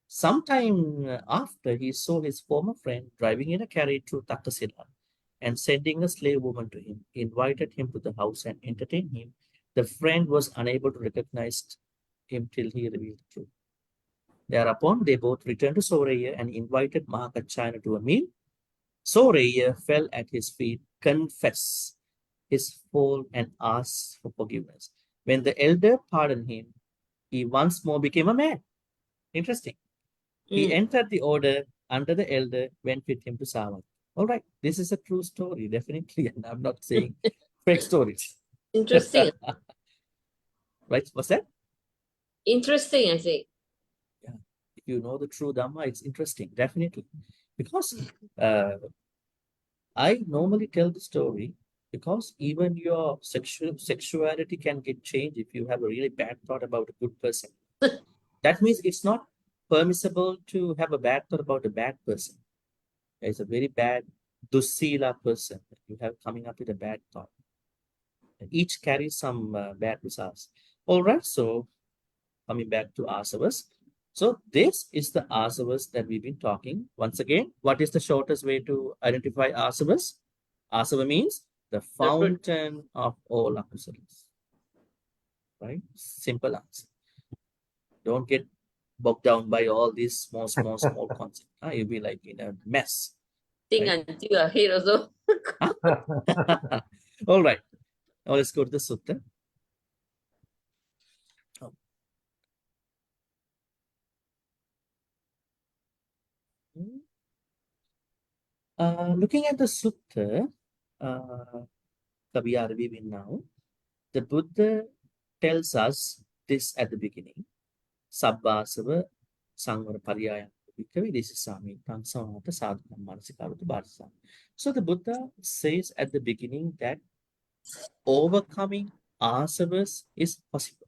Sometime after, he saw his former friend driving in a carriage through Takkasila and sending a slave woman to him. He invited him to the house and entertained him. The friend was unable to recognize him till he revealed the truth. Thereupon, they both returned to Soraya and invited Mahakachayana to a meal. Soraya fell at his feet, confessed his fault, and asked for forgiveness. When the elder pardoned him, he once more became a man. Interesting. He Mm. entered the order under the elder, went with him to Savat. All right, this is a true story, definitely. And I'm not saying fake stories. Interesting. Right? What's that? Interesting, I think. Yeah. If you know the true Dhamma, it's interesting, definitely. Because I normally tell the story because even your sexuality can get changed if you have a really bad thought about a good person. That means it's not permissible to have a bad thought about a bad person. It's a very bad dusila person that you have coming up with a bad thought. Each carries some bad results. All right, so coming back to asavas. So this is the asavas that we've been talking. Once again, what is the shortest way to identify asavas? Asava means the The fruit. fountain of all akusalas. Right? Simple answer. Don't get bogged down by all these small concepts. You'll be like in a mess. Think Right? until your head also. All right. Now let's go to the sutta. Oh. Looking at the sutta, we are reviewing now. The Buddha tells us this at the beginning. Sabbāsava Samvara Pariyaya Bhikkhave Desasami Tangsavata Sadhana Manasikaruta Bharsam. So the Buddha says at the beginning that overcoming asavas is possible.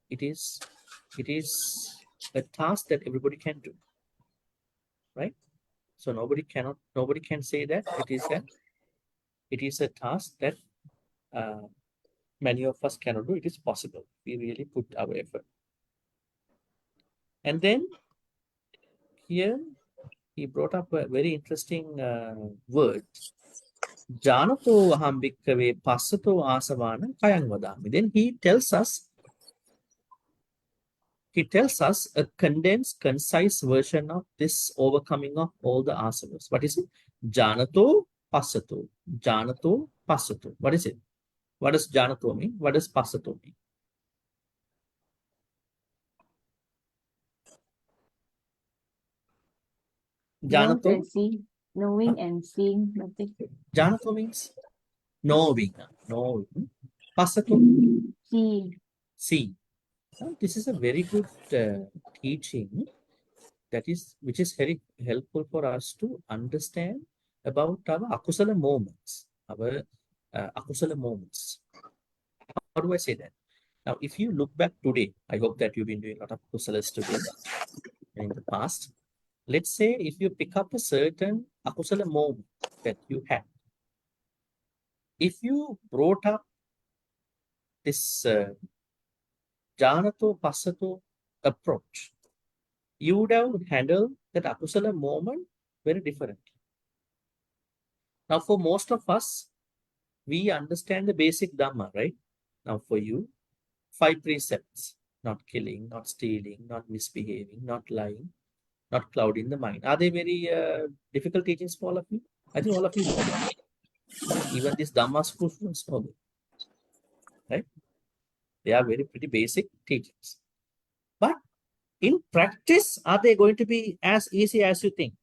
It is a task that everybody can do. Right? So nobody can say that it is a task that many of us cannot do. It is possible. We really put our effort. And then here he brought up a very interesting word. Janato aham bhikkhave passato asavana kayang vadami. Then he tells us a condensed, concise version of this overcoming of all the asavas. What is it? Janato passato. Janato passato. What is it? What does janato mean? What does passato mean? Janato? Knowing and seeing nothing. Janato means knowing. Passato? See. Now, this is a very good teaching which is very helpful for us to understand about our akusala moments. Our akusala moments. How do I say that? Now, if you look back today, I hope that you've been doing a lot of akusalas today in the past. Let's say if you pick up a certain akusala moment that you had, if you brought up this janato passato approach, you would have handled that akusala moment very differently. Now, for most of us, we understand the basic Dhamma, right? Now, for you, 5 precepts: not killing, not stealing, not misbehaving, not lying, not clouding the mind. Are they very difficult teachings for all of you? I think all of you know them. Even these Dhamma school students know them, right? They are very pretty basic teachings. But in practice, are they going to be as easy as you think?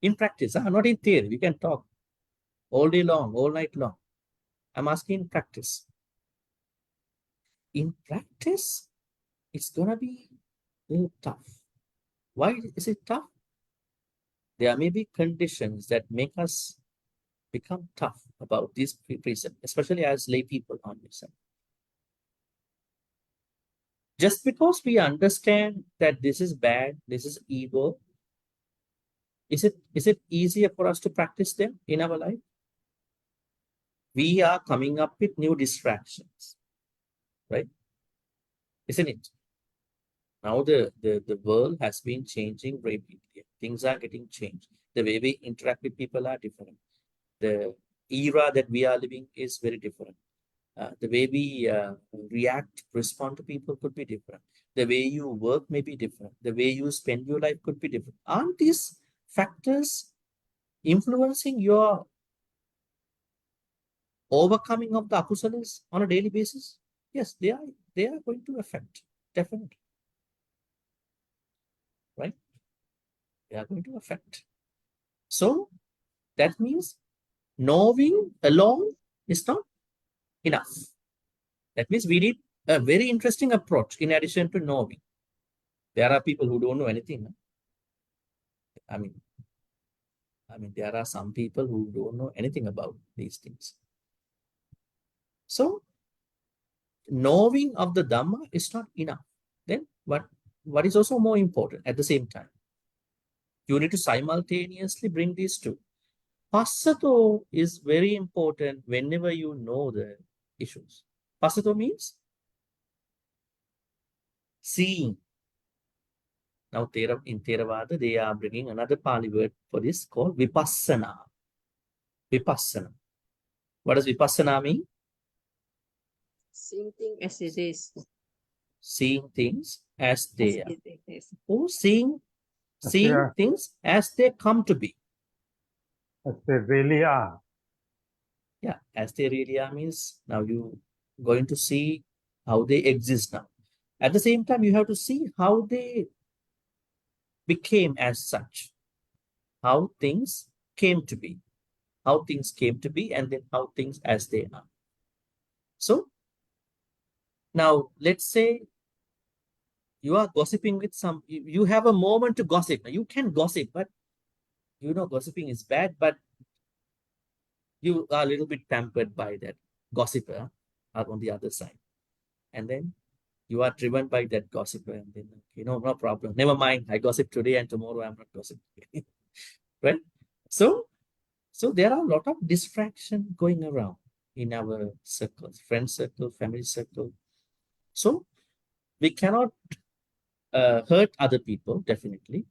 In practice, not in theory. We can talk all day long, all night long. I'm asking in practice. In practice, it's going to be tough. Why is it tough? There may be conditions that make us become tough about these precepts, especially as lay people on yourself. Just because we understand that this is bad, this is evil, is it easier for us to practice them in our life? We are coming up with new distractions, right? Isn't it? Now the world has been changing rapidly. Things are getting changed. The way we interact with people are different. The era that we are living is very different. The way we respond to people could be different. The way you work may be different. The way you spend your life could be different. Aren't these factors influencing your overcoming of the akusalas on a daily basis? Yes, they are going to affect, definitely. right? They are going to affect. So that means knowing alone is not enough. That means we need a very interesting approach in addition to knowing. There are people who don't know anything. I mean, there are some people who don't know anything about these things. So knowing of the Dhamma is not enough. Then what is also more important at the same time? You need to simultaneously bring these two. Passato is very important whenever you know the issues. Passato means seeing. Now in Theravada, they are bringing another Pali word for this called Vipassana. Vipassana. What does Vipassana mean? Seeing thing as it is. Seeing things as they are. It is. Or seeing As they are. things as they come to be. As they really are. Yeah, as they really are means now you going to see how they exist now. At the same time, you have to see how they became as such, how things came to be, and then how things as they are. So now let's say you are gossiping with you have a moment to gossip. Now, you can gossip, but you know gossiping is bad, but you are a little bit pampered by that gossiper on the other side. And then you are driven by that gossiper, and then, no problem. Never mind, I gossip today and tomorrow I'm not gossiping. Right? So there are a lot of distraction going around in our circles, friend circle, family circle. So we cannot hurt other people, definitely.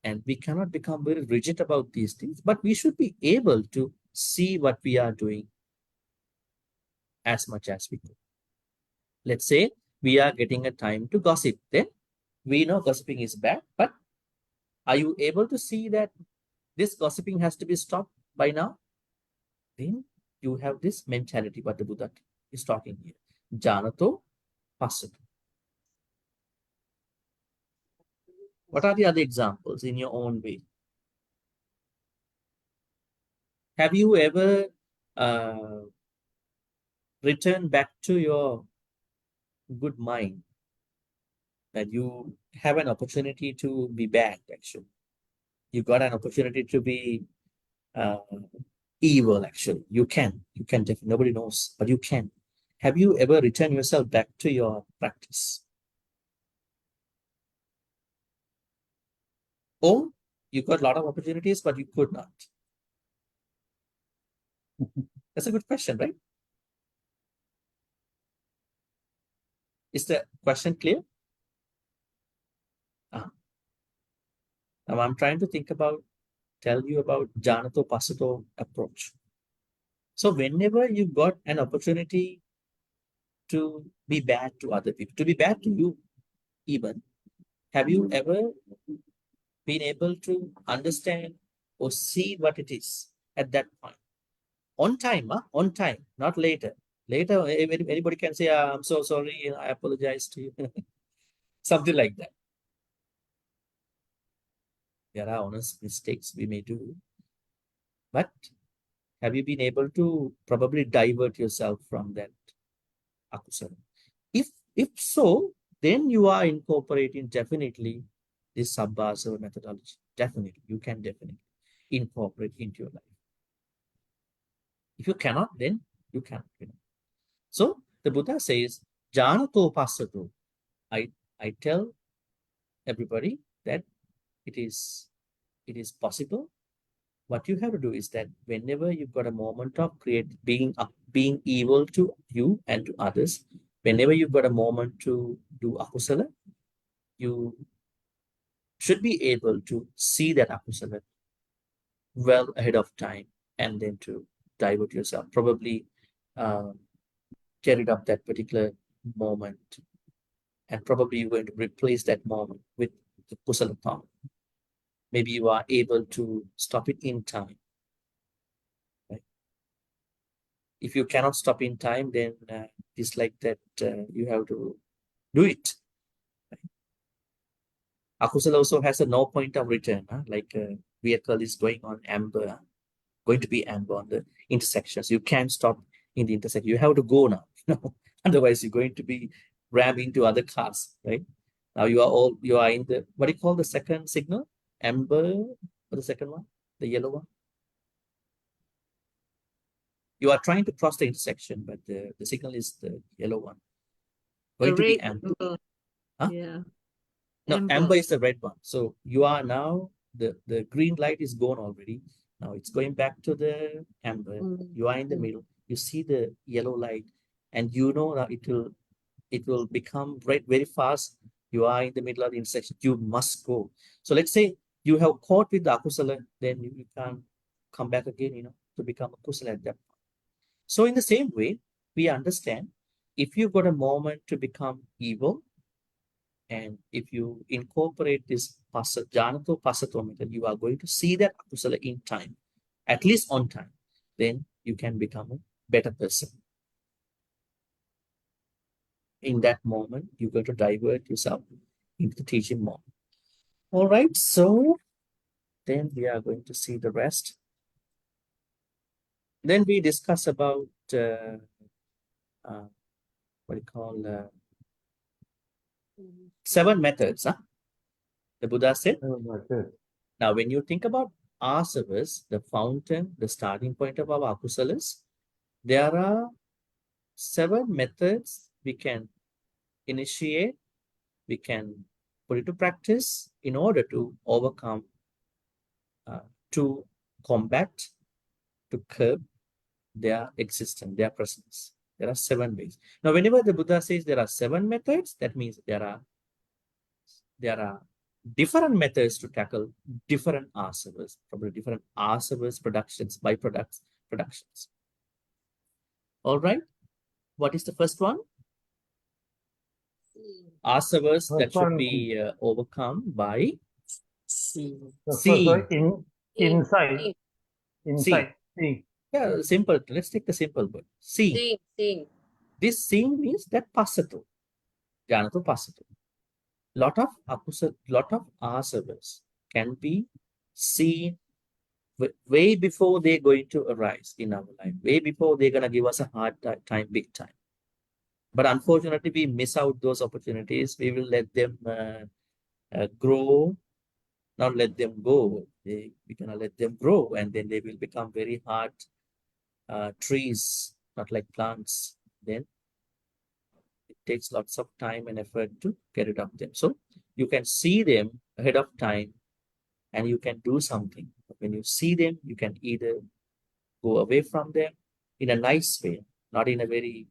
And we cannot become very rigid about these things, but we should be able to see what we are doing as much as we can. Let's say we are getting a time to gossip. Then we know gossiping is bad, but are you able to see that this gossiping has to be stopped by now? Then you have this mentality, what the Buddha is talking here. Janato Passato. What are the other examples in your own way? Have you ever returned back to your good mind that you have an opportunity to be bad, actually? You got an opportunity to be evil, actually. You can definitely, nobody knows, but you can. Have you ever returned yourself back to your practice? Or you got a lot of opportunities, but you could not? That's a good question, right? Is the question clear? Now I'm trying to tell you about Janato Passato approach. So whenever you got an opportunity to be bad to other people, to be bad to you even, have you ever been able to understand or see what it is at that point? On time, on time, not later. Later, anybody can say, I'm so sorry, I apologize to you. Something like that. There are honest mistakes we may do. But have you been able to probably divert yourself from that akusala? If so, then you are incorporating definitely this Sabbāsava methodology. Definitely, you can definitely incorporate into your life. If you cannot, then you cannot. So the Buddha says, Janato Passato. I tell everybody that it is possible. What you have to do is that whenever you've got a moment of being evil to you and to others, whenever you've got a moment to do akusala, you should be able to see that akusala well ahead of time and then to divert yourself. Probably get rid of that particular moment, and probably you're going to replace that moment with the kusala power. Maybe you are able to stop it in time. Right? If you cannot stop in time, then it's like that you have to do it. Right? Akusala also has a no point of return, like a vehicle is going on amber, going to be amber on the intersections. You can't stop in the intersection. You have to go now, otherwise you're going to be rammed into other cars, right? Now you are in the, what do you call the second signal? Amber, or the second one, the yellow one? You are trying to cross the intersection, but the signal is the yellow one. Going The to be red amber. amber. Huh? Yeah. No, Amber. amber is the red one. So you are now, the green light is gone already. Now it's going back to the amber. You are in the middle. You see the yellow light, and you know that it will become red very fast. You are in the middle of the intersection. You must go. So let's say you have caught with the akusala, then you can't come back again, to become a kusala at that point. So in the same way, we understand if you've got a moment to become evil, and if you incorporate this janato pasato method, you are going to see that akusala in time, at least on time. Then you can become a better person. In that moment, you're going to divert yourself into the teaching mode. All right, so then we are going to see the rest. Then we discuss about what you call 7 methods. The Buddha said. Now, when you think about asavas, the fountain, the starting point of our akusalas, there are 7 methods we can initiate, we can put into practice in order to overcome, to combat, to curb their existence, their presence. There are 7 ways. Now, whenever the Buddha says there are 7 methods, that means there are different methods to tackle different asavas, probably different asavas productions, byproducts, productions. All right. What is the first one? Asavas that should be overcome by The seeing. first one inside. See. Yeah, simple. Let's take the simple word. Seeing. Seeing. This seeing means that pasato. Janato pasato. Lot of asavas can be seen way before they're going to arise in our life, way before they're going to give us a hard time, big time. But unfortunately, we miss out those opportunities. We will let them grow, not let them go. We're going to let them grow, and then they will become very hard trees, not like plants. Then it takes lots of time and effort to get rid of them. So you can see them ahead of time, and you can do something. When you see them, you can either go away from them in a nice way, not in a very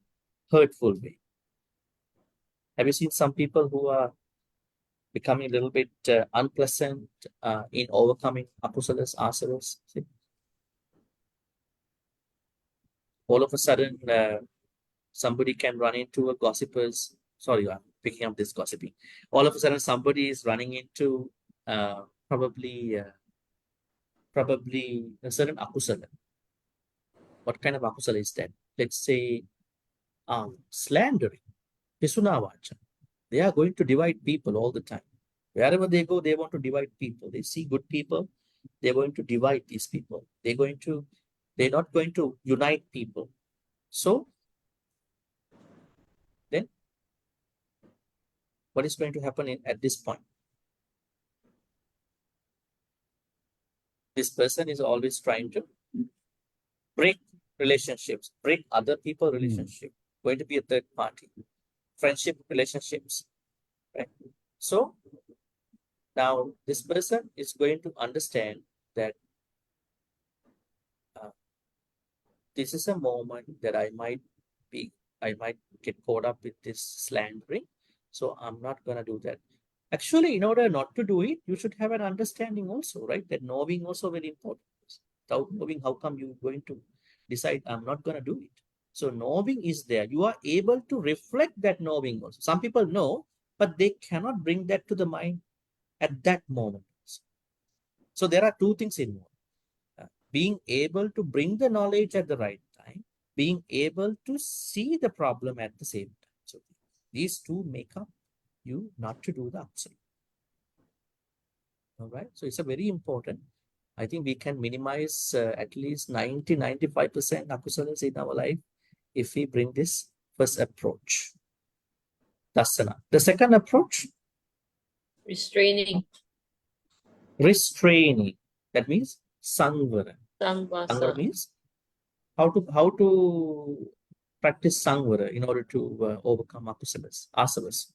hurtful way. Have you seen some people who are becoming a little bit unpleasant in overcoming akusalas, asavas? All of a sudden, somebody can run into a gossiper's. Sorry, I'm picking up this gossiping. All of a sudden, somebody is running into probably a certain akusala. What kind of akusala is that? Let's say slandering, pisunavacha. They are going to divide people all the time. Wherever they go, they want to divide people. They see good people, they're going to divide these people. They're not going to unite people. So then what is going to happen at this point? This person is always trying to break relationships, break other people's relationship, going to be a third party, friendship relationships, right? So now this person is going to understand that this is a moment that I might get caught up with this slandering. So I'm not going to do that. Actually, in order not to do it, you should have an understanding also, right? That knowing also very important. Without knowing, how come you're going to decide I'm not going to do it? So knowing is there. You are able to reflect that knowing also. Some people know, but they cannot bring that to the mind at that moment. So there are 2 things involved. Being able to bring the knowledge at the right time, being able to see the problem at the same time. So these 2 make up you not to do the akusala. All right. So it's a very important. I think we can minimize at least 90-95% akusalas in our life if we bring this first approach. Dasana. The second approach, Restraining. restraining. That means sangvara. Sangvara Sabbāsava. means how to practice sangvara in order to overcome akusalas, asavas.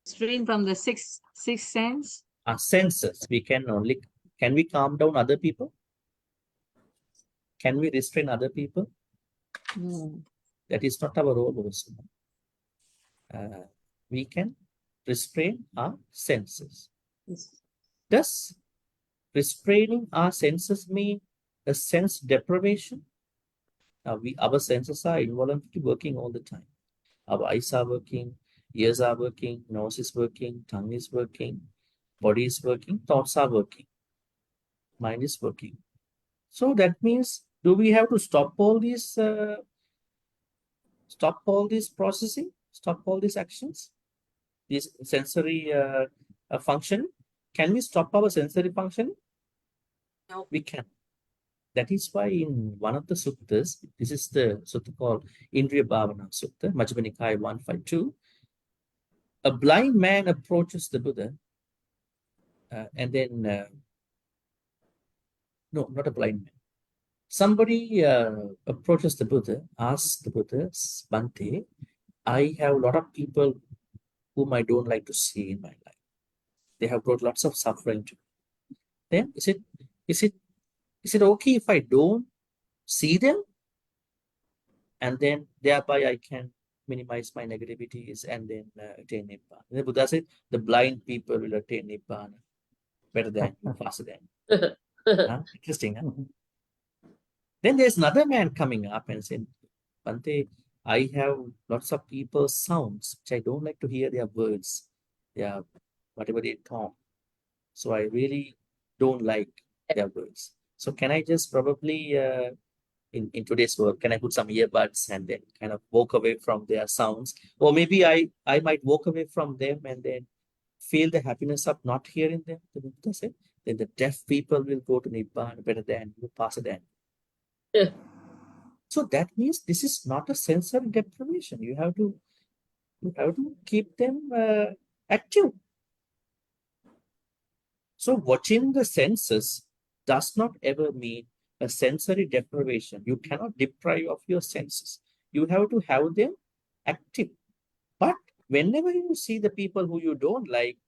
Restrain from the sixth sense. Our senses. Can we calm down other people? Can we restrain other people? That is not our role also. We can restrain our senses. Does restraining our senses mean a sense deprivation? Our senses are involuntarily working all the time. Our eyes are working, ears are working, nose is working, tongue is working, body is working, thoughts are working, mind is working. So that means, do we have to stop all these processing, stop all these actions, these sensory function? Can we stop our sensory function? No. We can. That is why in one of the suttas, this is the sutta called Indriya Bhavana Sutta, Majjhima Nikaya 152. A blind man approaches the Buddha, and then, no, not a blind man. Somebody approaches the Buddha, asks the Buddha, Bhante, I have a lot of people whom I don't like to see in my life. They have brought lots of suffering to me. Then is it okay if I don't see them? And then thereby I can minimize my negativities and then attain Nibbana. And the Buddha said, the blind people will attain Nibbana better than you, faster than you. Interesting, huh? Then there's another man coming up and saying, Bhante, I have lots of people's sounds, which I don't like to hear their words, their whatever they talk. So I really don't like their words. So can I just probably, in today's world, can I put some earbuds and then kind of walk away from their sounds? Or maybe I might walk away from them and then feel the happiness of not hearing them. The Buddha said, then the deaf people will go to Nibbana better than you, faster than. Yeah. So that means this is not a sensory deprivation. You have to keep them active. So watching the senses does not ever mean a sensory deprivation. You cannot deprive of your senses. You have to have them active. But whenever you see the people who you don't like,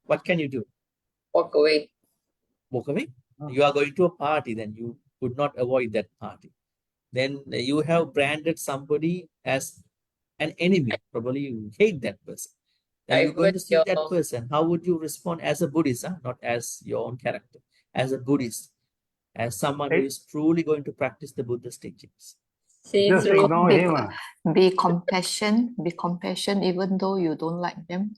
what can you do? Walk away. Walk away. You are going to a party, then you could not avoid that party. Then you have branded somebody as an enemy. Probably you hate that person. And you're going to see that person. How would you respond as a Buddhist, not as your own character, as a Buddhist, as someone who is truly going to practice the Buddha's teachings? Just ignore him. Be compassion even though you don't like them.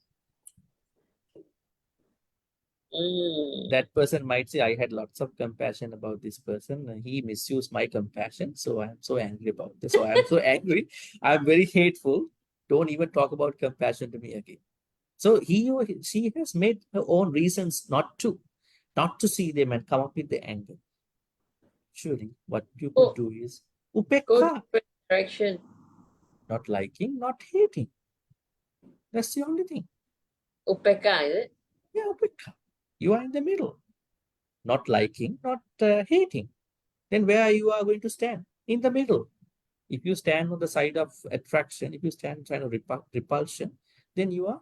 That person might say, I had lots of compassion about this person and he misused my compassion. So I'm so angry about this. So I'm so angry. I'm very hateful. Don't even talk about compassion to me again. So he or she has made her own reasons not to see them and come up with the anger. Surely what you could do is upekha. Direction. Not liking, not hating. That's the only thing. Upekha, is it? Yeah, upekha. You are in the middle. Not liking, not hating. Then where you are going to stand? In the middle. If you stand on the side of attraction, if you stand on the side of repulsion, then you are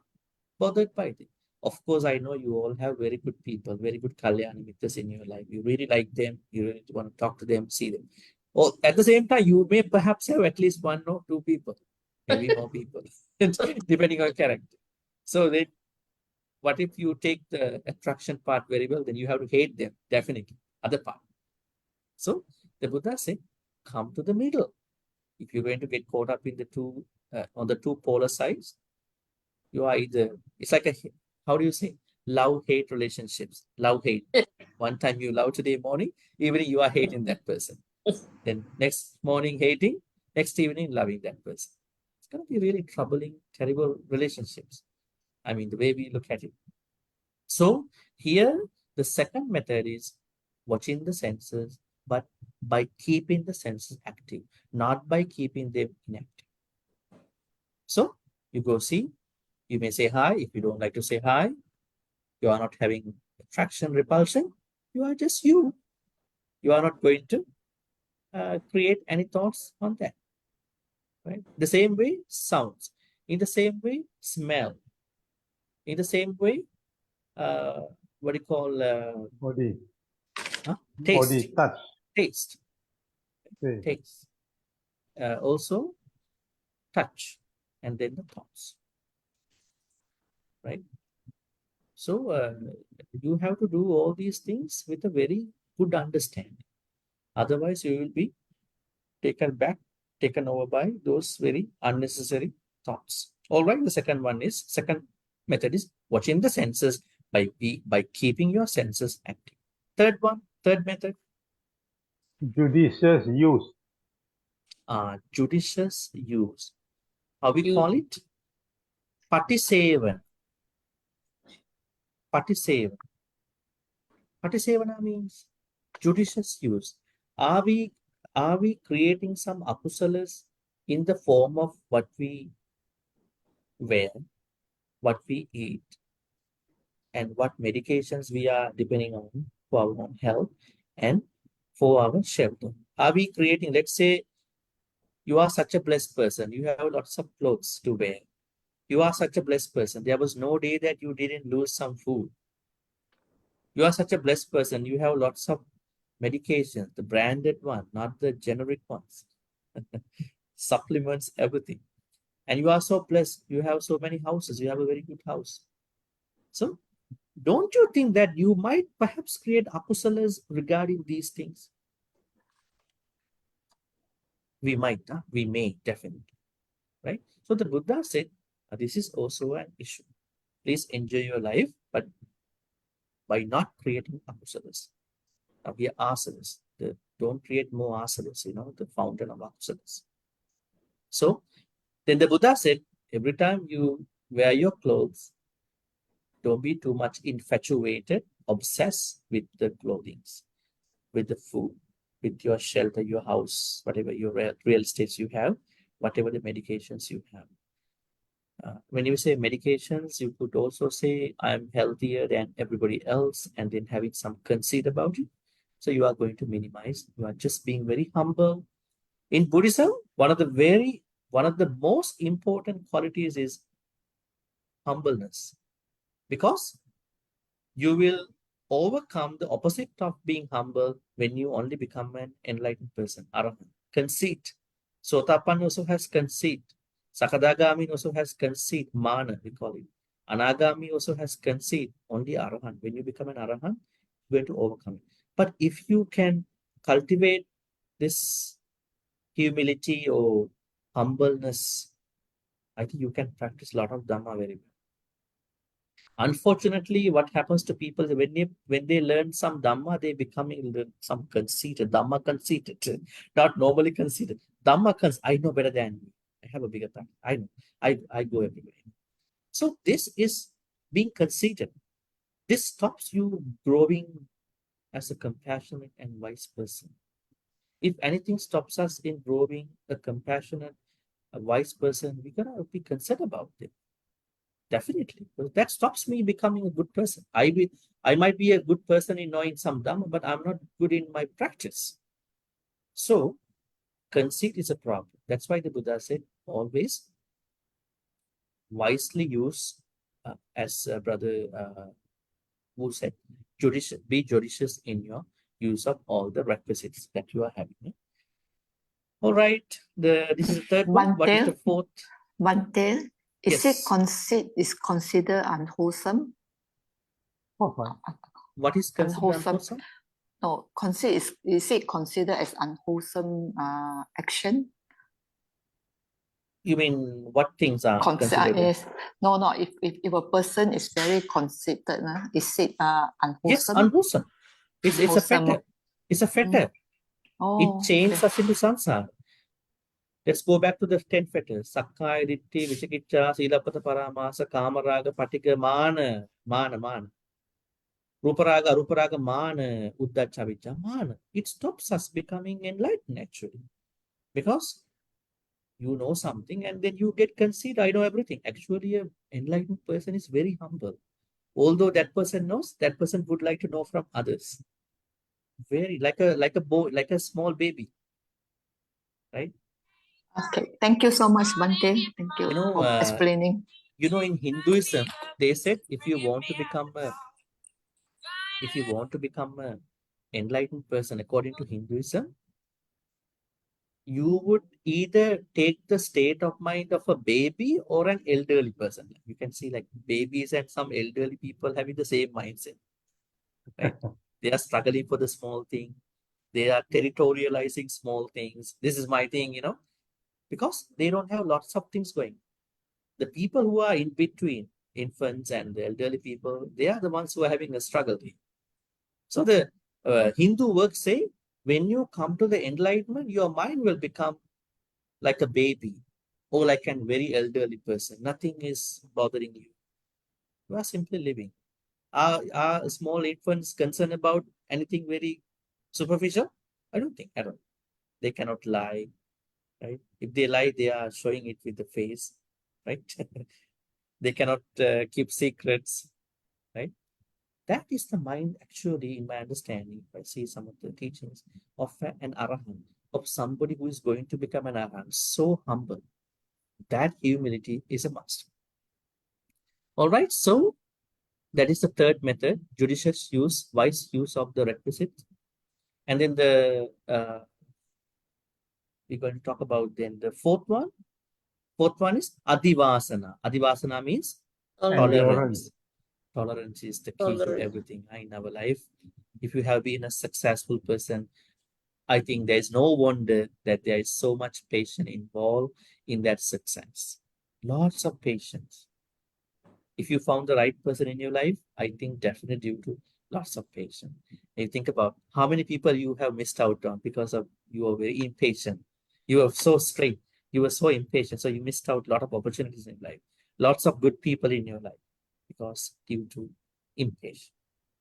bothered by it. Of course, I know you all have very good people, very good Kalyana Mitras in your life. You really like them. You really want to talk to them, see them. Or at the same time, you may perhaps have at least one or two people, maybe more people, depending on character. So then, what if you take the attraction part very well? Then you have to hate them, definitely, other part. So the Buddha said, come to the middle. If you're going to get caught up in the two, on the two polar sides, you are either, it's like a, how do you say? Love-hate relationships. Love-hate. One time you love today morning, evening you are hating that person. Then next morning hating, next evening loving that person. going to be really troubling, terrible relationships. I mean, the way we look at it. So here, the second method is watching the senses, but by keeping the senses active, not by keeping them inactive. So you go see, you may say hi. If you don't like to say hi, you are not having attraction, repulsion. You are just you. You are not going to create any thoughts on that. Right? The same way, sounds. In the same way, smell. In the same way, what do you call Body. taste? Body touch. Taste. Okay. Taste. Also, touch, and then the thoughts. Right? So you have to do all these things with a very good understanding. Otherwise, you will be taken over by those very unnecessary thoughts. All right. The second method is watching the senses by keeping your senses active. Third method. Judicious use. Judicious use. How we call it? Patisevan. Patisevan. Patisevana means judicious use. Are we creating some akusalas in the form of what we wear, what we eat, and what medications we are depending on for our own health and for our shelter? Are we creating, let's say, you are such a blessed person, you have lots of clothes to wear. You are such a blessed person. There was no day that you didn't lose some food. You are such a blessed person. You have lots of medications, the branded one, not the generic ones. Supplements, everything. And you are so blessed. You have so many houses. You have a very good house. So don't you think that you might perhaps create akusalas regarding these things? We might, we may, definitely. Right? So the Buddha said, this is also an issue. Please enjoy your life, but by not creating akusalas. Now we are asanas. Don't create more asanas, the fountain of asanas. So then the Buddha said, every time you wear your clothes, don't be too much infatuated, obsessed with the clothing, with the food, with your shelter, your house, whatever your real estates you have, whatever the medications you have. When you say medications, you could also say, I'm healthier than everybody else, and then having some conceit about it. So you are going to minimize. You are just being very humble. In Buddhism, one of the most important qualities is humbleness, because you will overcome the opposite of being humble when you only become an enlightened person, arahant. Conceit. Sotapanna also has conceit. Sakadagami also has conceit, mana, we call it. Anagami also has conceit, only arahant. When you become an arahant, you're going to overcome it. But if you can cultivate this humility or humbleness, I think you can practice a lot of Dhamma very well. Unfortunately, what happens to people when they learn some Dhamma, they becoming some conceited, Dhamma conceited, not normally conceited. Dhamma I know better than you. I have a bigger practice. I know. I go everywhere. So this is being conceited. This stops you growing as a compassionate and wise person. If anything stops us in growing a compassionate, a wise person, we gotta be concerned about it. Definitely. That stops me becoming a good person. I might be a good person in knowing some Dhamma, but I'm not good in my practice. So conceit is a problem. That's why the Buddha said, always wisely use, as Brother Wu said, be judicious in your use of all the requisites that you are having. All right. This is the third one. What is the fourth? Bhante, is Yes. it conceit is considered unwholesome? What is considered Unwholesome. unwholesome? No, conceit is it considered as unwholesome action? You mean what things are considered? Yes. No. If a person is very conceited, is it unwholesome? Yes, unwholesome. It's a Unwholesome. fetter. It's a fetter. Oh, It chains us into samsara. Let's go back to the 10 fetters. Sakkaya Ditti, Vicikiccha, Silapata Paramasa, Kamaraga, Patika, Mana. Ruparaga, Mana, Uddhacha, Vicca, Mana. It stops us becoming enlightened actually. Because you know something and then you get conceited, I know everything. Actually, an enlightened person is very humble. Although that person knows, that person would like to know from others. Very like a boy, like a small baby, right? Okay, thank you so much, Bhante. Thank you You know, for explaining. in Hinduism, they said if you want to become a enlightened person according to Hinduism, you would either take the state of mind of a baby or an elderly person. You can see like babies and some elderly people having the same mindset, right? They are struggling for the small thing. They are territorializing small things. This is my thing, because they don't have lots of things going. The people who are in between, infants and the elderly people, they are the ones who are having a struggle. So the Hindu works say, when you come to the enlightenment, your mind will become like a baby or like a very elderly person. Nothing is bothering you. You are simply living. Are small infants concerned about anything very superficial? I don't think at all. They cannot lie, right? If they lie, they are showing it with the face, right? They cannot keep secrets, right? That is the mind, actually, in my understanding. If I see some of the teachings of an arahant, of somebody who is going to become an arahant, so humble. That humility is a must. All right, so that is the third method, judicious use, wise use of the requisite. And then we're going to talk about then the fourth one. Fourth one is adivasana. Adivasana means tolerance. Tolerance is the key to everything in our life. If you have been a successful person, I think there is no wonder that there is so much patience involved in that success. Lots of patience. If you found the right person in your life, I think definitely due to lots of patience. And you think about how many people you have missed out on because of you were very impatient. You were so straight. You were so impatient. So you missed out a lot of opportunities in life. Lots of good people in your life because due to impatience,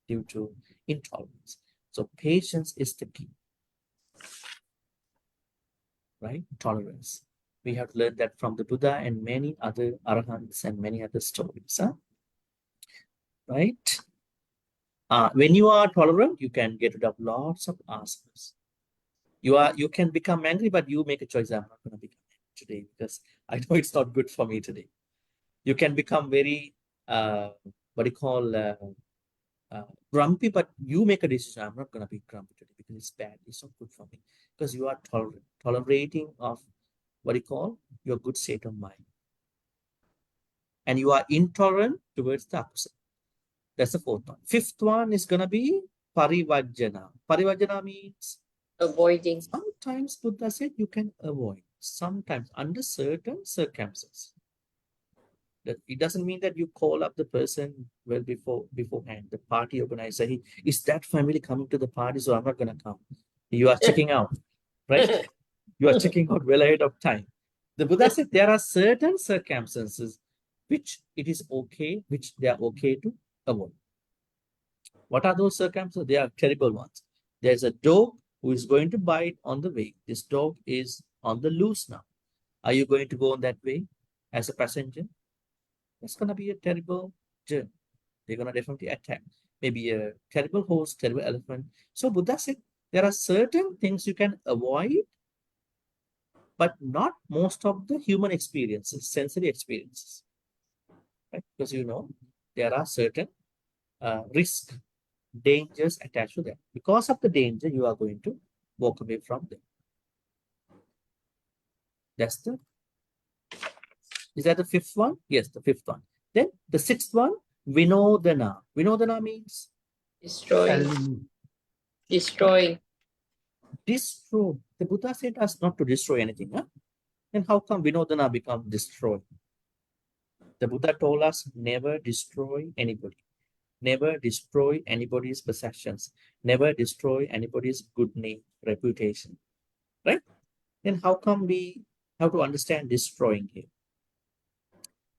due to intolerance. So patience is the key, right? Tolerance. We have learned that from the Buddha and many other arahants and many other stories, right? When you are tolerant, you can get rid of lots of asanas. You can become angry, but you make a choice. I'm not going to become angry today because I know it's not good for me today. You can become very what do you call grumpy, but you make a decision. I'm not going to be grumpy today because it's bad. It's not good for me because you are tolerating of what do you call your good state of mind, and you are intolerant towards the opposite. That's the fourth one. Fifth one is going to be parivajjana. Parivajjana means Avoiding. sometimes Buddha said you can avoid, sometimes under certain circumstances. That it doesn't mean that you call up the person well beforehand, the party organizer. Is that family coming to the party? So I'm not going to come. You are checking out, right? You are checking out well ahead of time. The Buddha said there are certain circumstances which it is okay, which they are okay to avoid. What are those circumstances? They are terrible ones. There's a dog who is going to bite on the way. This dog is on the loose now. Are you going to go on that way as a passenger? That's going to be a terrible journey. They're going to definitely attack. Maybe a terrible horse, terrible elephant. So Buddha said there are certain things you can avoid, but not most of the human experiences, sensory experiences. Right? Because there are certain risks, dangers attached to them. Because of the danger, you are going to walk away from them. Is that the fifth one? Yes, the fifth one. Then the sixth one, Vinodana. Vinodana means Destroying. Destroying. destroy. The Buddha said us not to destroy anything. Then how come Vinodana become destroy? The Buddha told us never destroy anybody. Never destroy anybody's possessions. Never destroy anybody's good name, reputation. Right? Then how come we have to understand destroying here.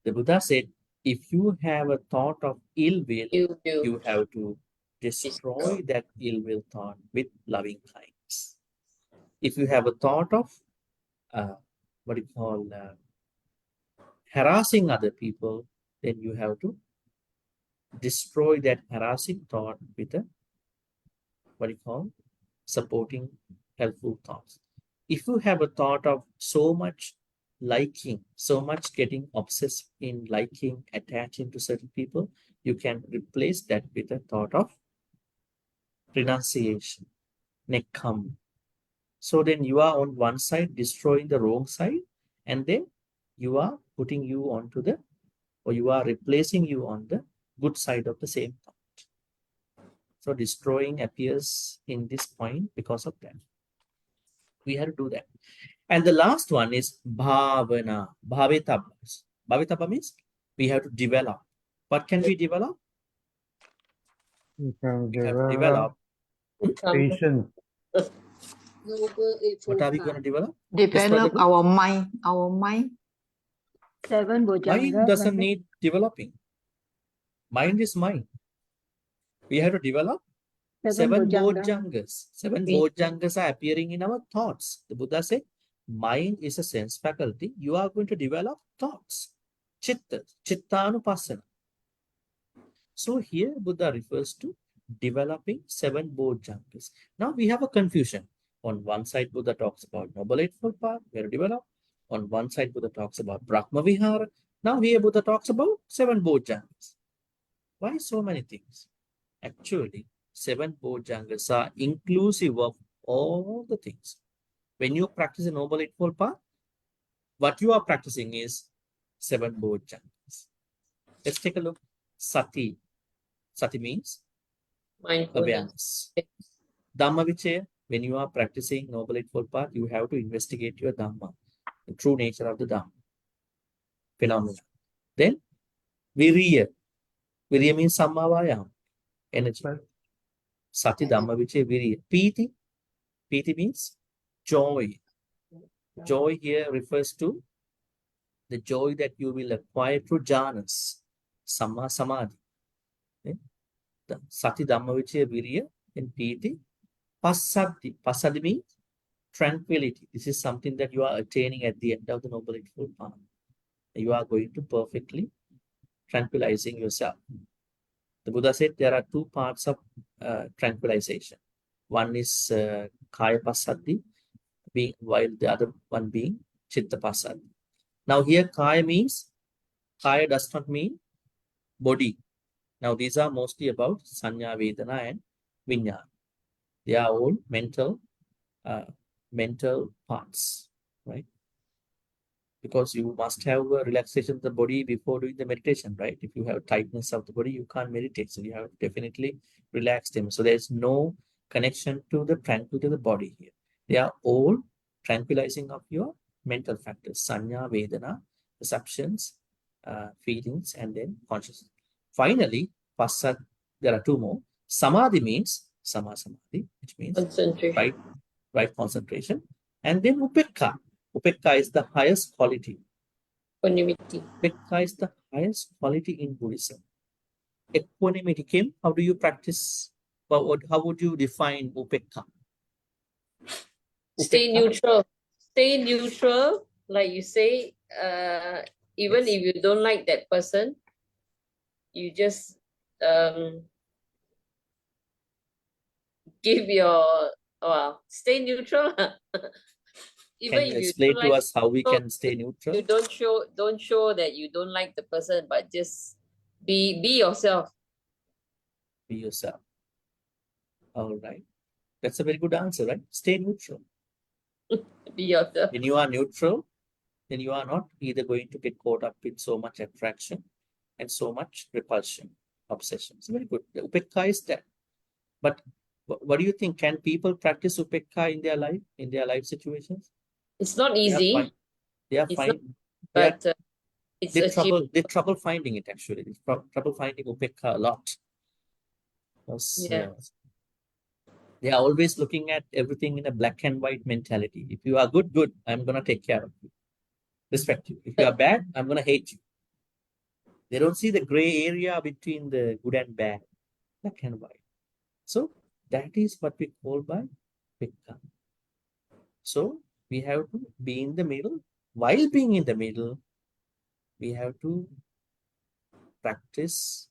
The Buddha said, if you have a thought of ill will, you have to destroy that ill will thought with loving kindness. If you have a thought of harassing other people, then you have to destroy that harassing thought with a supporting helpful thoughts. If you have a thought of so much liking, so much getting obsessed in liking, attaching to certain people, you can replace that with a thought of renunciation, nekkhamma. So then you are on one side destroying the wrong side, and then you are putting you onto the, or you are replacing you on the good side of the same thought. So destroying appears in this point because of that. We have to do that. And the last one is bhavana, bhavetaba. Bhavetaba means we have to develop. What can we develop? You can We have to develop. patience. What are we going to develop? Develop our mind. Seven Mind bojjhanga. doesn't need developing. Mind is mind. We have to develop seven bojjhangas. Seven bojjhangas are appearing in our thoughts. The Buddha said, mind is a sense faculty. You are going to develop thoughts. Chitta, chittanupassana. So here Buddha refers to developing seven bojjhangas. Now we have a confusion. On one side, Buddha talks about Noble Eightfold Path, where to develop. On one side, Buddha talks about Brahma Vihara. Now here Buddha talks about seven bojjhangas. Why so many things? Actually, seven bojjhangas are inclusive of all the things. When you practice a Noble Eightfold Path, what you are practicing is seven bojjhangas. Let's take a look. Sati. Sati means awareness. Dhamma Vichaya. When you are practicing Noble Eightfold Path, you have to investigate your Dhamma, the true nature of the Dhamma, phenomena. Then Viriya. Viriya means Sammavayam, energy. Sati, Dhamma Vichaya, Viriya. Piti. Piti means joy. Joy here refers to the joy that you will acquire through jhanas, Samma Samadhi. The Sati, Dhamma Vichaya, Viriya, and Piti. Passaddhi. Passaddhi means tranquility. This is something that you are attaining at the end of the Noble Eightfold Path. You are going to perfectly tranquilizing yourself. The Buddha said there are two parts of tranquilization. One is Kaya Passaddhi, while the other one being Chitta Passaddhi. Now here Kaya means, Kaya does not mean body. Now these are mostly about Sanya, Vedana and Vijnana. They are all mental parts, right? Because you must have a relaxation of the body before doing the meditation, right? If you have tightness of the body, you can't meditate. So you have to definitely relax them. So there's no connection to the tranquility of the body here. They are all tranquilizing of your mental factors, Sanya, Vedana, perceptions, feelings, and then consciousness. Finally, Passad, there are two more. Samadhi means Samadhi, which means Concentration. right concentration. And then Upekka. Upekka is the highest quality. Equanimity. Upekka is the highest quality in Buddhism. Equanimity, Kim, how do you practice? How would you define Upekka? Stay neutral. Stay neutral. Like you say, even if you don't like that person, you just give your stay neutral. Even Can you if you explain don't to like, us how we can stay neutral? you don't show that you don't like the person, but just be yourself. Be yourself. All right. That's a very good answer, right? Stay neutral. Be yourself. When you are neutral, then you are not either going to get caught up with so much attraction and so much repulsion, obsession. It's very good. The Upekka is that. But what do you think? Can people practice Upekka in their life situations? It's not easy. They are It's fine. not, but it's achievable. They trouble finding it actually. They trouble finding Upekka a lot. Because, they are always looking at everything in a black and white mentality. If you are good, I'm gonna take care of you. respect you. If you are bad, I'm going to hate you. They don't see the gray area between the good and bad, black and white. So that is what we call by upekkha. So we have to be in the middle. While being in the middle, we have to practice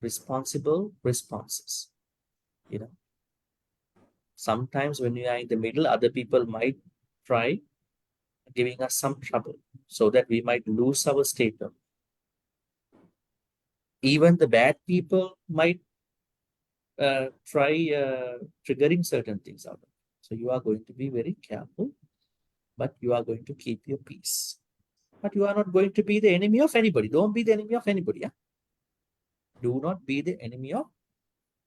responsible responses. You know, sometimes when we are in the middle, other people might try giving us some trouble so that we might lose our status. Even the bad people might try triggering certain things out of it. So you are going to be very careful, but you are going to keep your peace. But you are not going to be the enemy of anybody. Don't be the enemy of anybody. Yeah? Do not be the enemy of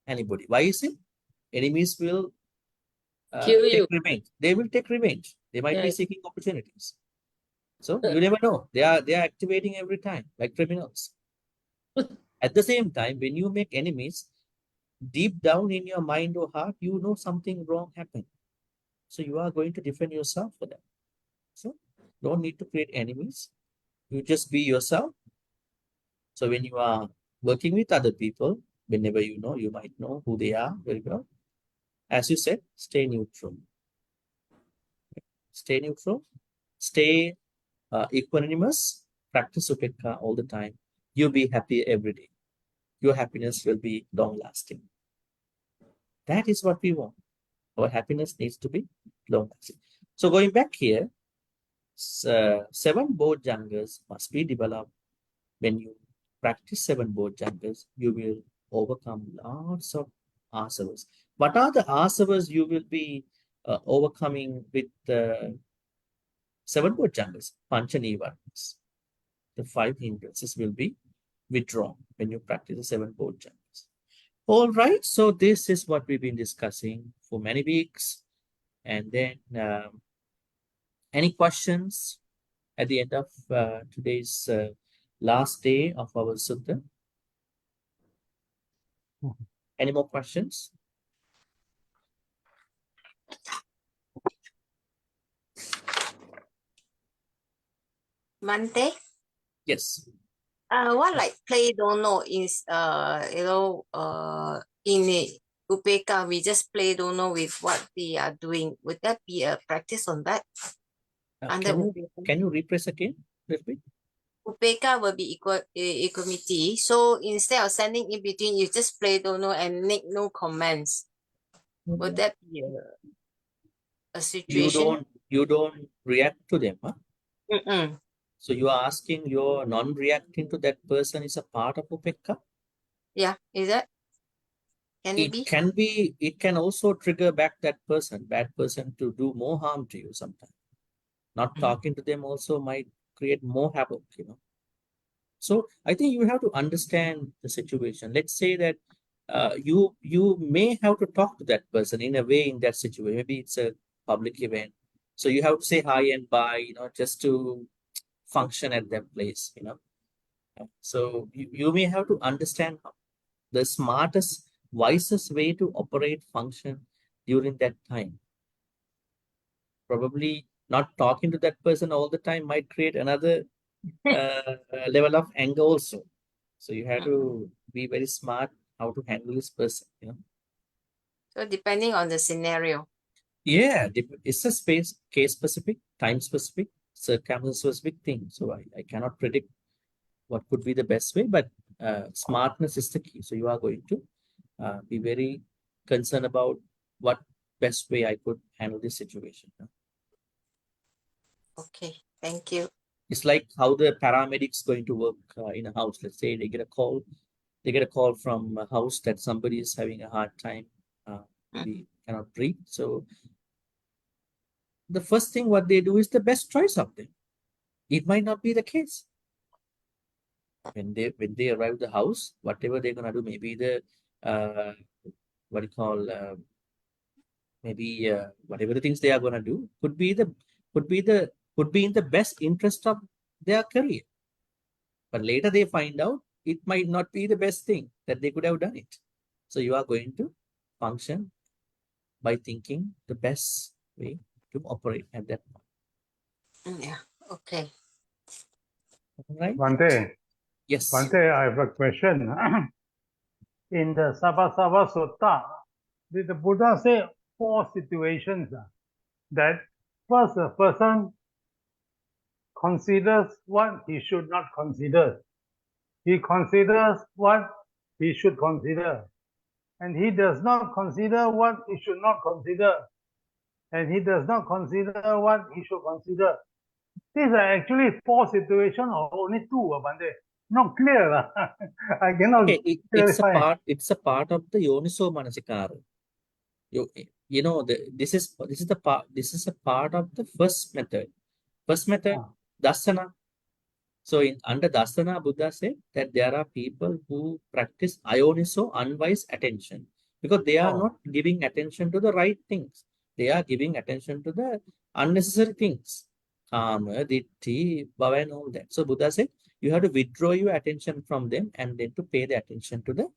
anybody. Why is it? Enemies will Kill take you. revenge. They will take revenge. They might be Yes. seeking opportunities. So you never know. They are activating every time, like criminals. At the same time, when you make enemies, deep down in your mind or heart, you know something wrong happened. So you are going to defend yourself for that. So don't need to create enemies. You just be yourself. So when you are working with other people, whenever you know, you might know who they are very well. As you said, stay neutral. Stay neutral. Stay equanimous. Practice upekkha all the time. You'll be happy every day. Your happiness will be long lasting. That is what we want. Our happiness needs to be long lasting. So going back here, 7 bojjhangas must be developed. When you practice 7 bojjhangas, you will overcome lots of asavas. What are the asavas you will be overcoming with the 7 bojjhangas? Panchanivarnas. The 5 hindrances will be withdrawn when you practice the 7 bojjhangas. All right, so this is what we've been discussing for many weeks. And then any questions at the end of today's last day of our sutta? Any more questions? Bhante, Yes. what like play don't know is in the Upeka we just play don't know with what we are doing. Would that be a practice on that? Under Can you rephrase again a little bit? Upeka will be equanimity. So instead of standing in between, you just play don't know and make no comments. Would that be a situation? You don't react to them, huh? Mm-mm. So you are asking your non-reacting to that person is a part of upekkha? Yeah, is that? Can it be? It can also trigger back that person, bad person, to do more harm to you sometimes. Not talking to them also might create more havoc, you know. So I think you have to understand the situation. Let's say that you may have to talk to that person in a way in that situation. Maybe it's a public event. So you have to say hi and bye, you know, just to function at that place, you know. So you may have to understand the smartest, wisest way to operate, function during that time. Probably not talking to that person all the time might create another level of anger also. So you have to be very smart how to handle this person, you know. So depending on the scenario. Yeah, it's a case specific, time specific, circumstance specific thing. So I cannot predict what could be the best way, but smartness is the key. So you are going to be very concerned about what best way I could handle this situation. Okay, thank you. It's like how the paramedics going to work in a house. Let's say they get a call from a house that somebody is having a hard time, maybe cannot breathe. So the first thing what they do is the best choice of them. It might not be the case. When they arrive at the house, whatever they're gonna do, maybe the what do you call maybe whatever the things they are gonna do could be in the best interest of their career. But later they find out it might not be the best thing that they could have done it. So you are going to function by thinking the best way to operate at that point. Yeah. Okay. All right? Bhante, Yes. Bhante, I have a question. In the Sabbāsava Sutta, did the Buddha say 4 situations that first a person considers what he should not consider. He considers what he should consider. And he does not consider what he should not consider. And he does not consider what he should consider. These are actually 4 situations or only 2, Bhante. Not clear. I cannot Okay, clarify. it's a part of the Yoniso Manasikara. You know, this is a part of the first method. First method, Ah. Dasana. So under Dasana, Buddha said that there are people who practice Ioniso, unwise attention, because they are Oh. not giving attention to the right things. They are giving attention to the unnecessary things. Kama, Ditti, Bhava, and all that. So Buddha said you have to withdraw your attention from them and then to pay the attention to the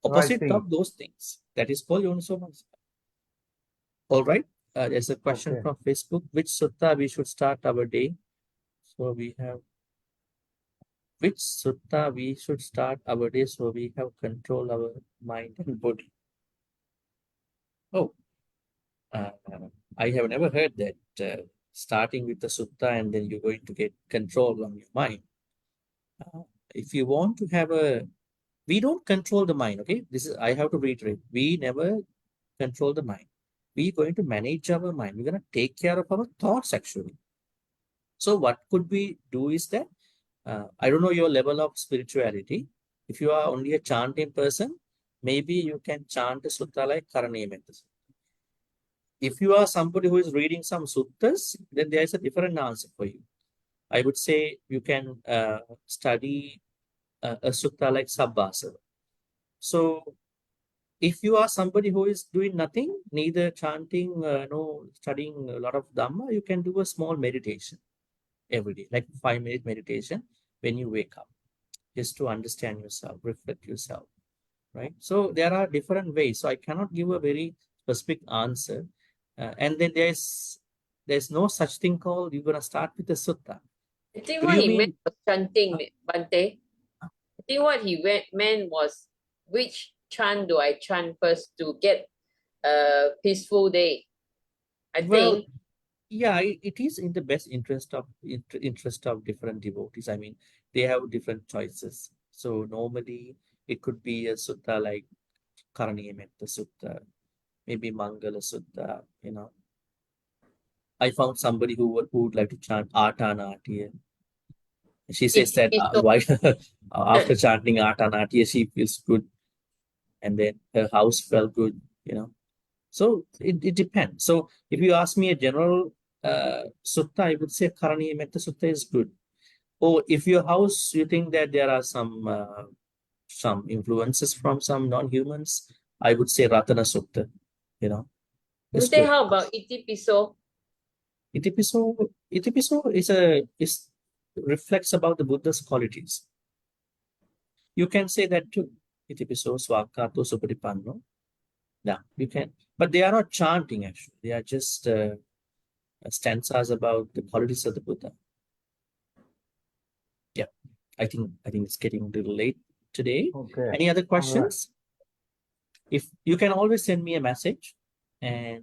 opposite thing. of those things. That is called Yoniso Manasikara. All right. There's a question Okay. from Facebook. Which sutta we should start our day? So we have which sutta we should start our day so we have control our mind and body. Oh, I have never heard that starting with the sutta and then you're going to get control on your mind. If you want to have we don't control the mind, okay? I have to reiterate. We never control the mind. We're going to manage our mind. We're going to take care of our thoughts actually. So what could we do is that, I don't know your level of spirituality. If you are only a chanting person, maybe you can chant a sutta like Karaniyametta. If you are somebody who is reading some suttas, then there is a different answer for you. I would say you can study a sutta like Sabbāsava. So if you are somebody who is doing nothing, neither chanting, no studying a lot of Dhamma, you can do a small meditation every day, like 5-minute meditation when you wake up, just to understand yourself, reflect yourself, right? So there are different ways. So I cannot give a very specific answer. And then there's no such thing called you're gonna start with a sutta. I think Do what you he meant mean was chanting, Bhante. I think what he meant was which chant do I chant first to get a peaceful day? I well? think Yeah, it is in the best interest of different devotees. I mean, they have different choices. So normally it could be a sutta like Karaniyametta Sutta, maybe Mangala Sutta. You know, I found somebody who would like to chant Atanatiya. She says that Iti-piso. why after chanting Atanatiya she feels good, and then her house felt good. You know, so it depends. So if you ask me a general sutta, I would say Karaniyametta Sutta is good. Or if your house, you think that there are some influences from some non-humans, I would say Ratana Sutta. You know, it's Bhante, good. how about iti-piso? Itipiso is reflects about the Buddha's qualities. You can say that too. Itipiso Swakato Supadipanno. Yeah, you can. But they are not chanting actually. They are just stanzas about the qualities of the Buddha. Yeah, I think it's getting a little late today. Okay. Any other All right. questions? If you can always send me a message and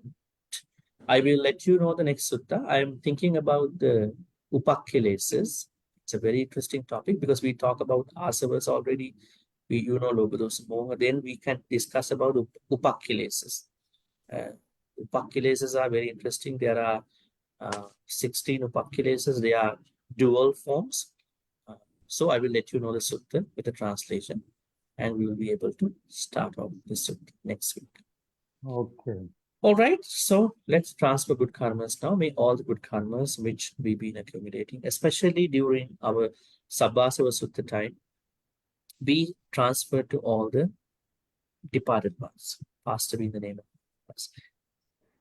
I will let you know the next sutta. I'm thinking about the upakhileses. It's a very interesting topic because we talk about asavas already. You know Lobhadosa Moha. Then we can discuss about upakhileses. Upakhileses are very interesting. There are 16 upakhileses. They are dual forms. So I will let you know the sutta with the translation, and we will be able to start off the sutta next week. Okay. All right, so let's transfer good karmas now. May all the good karmas which we've been accumulating, especially during our Sabbāsava Sutta time, be transferred to all the departed ones, passed away in the name of us.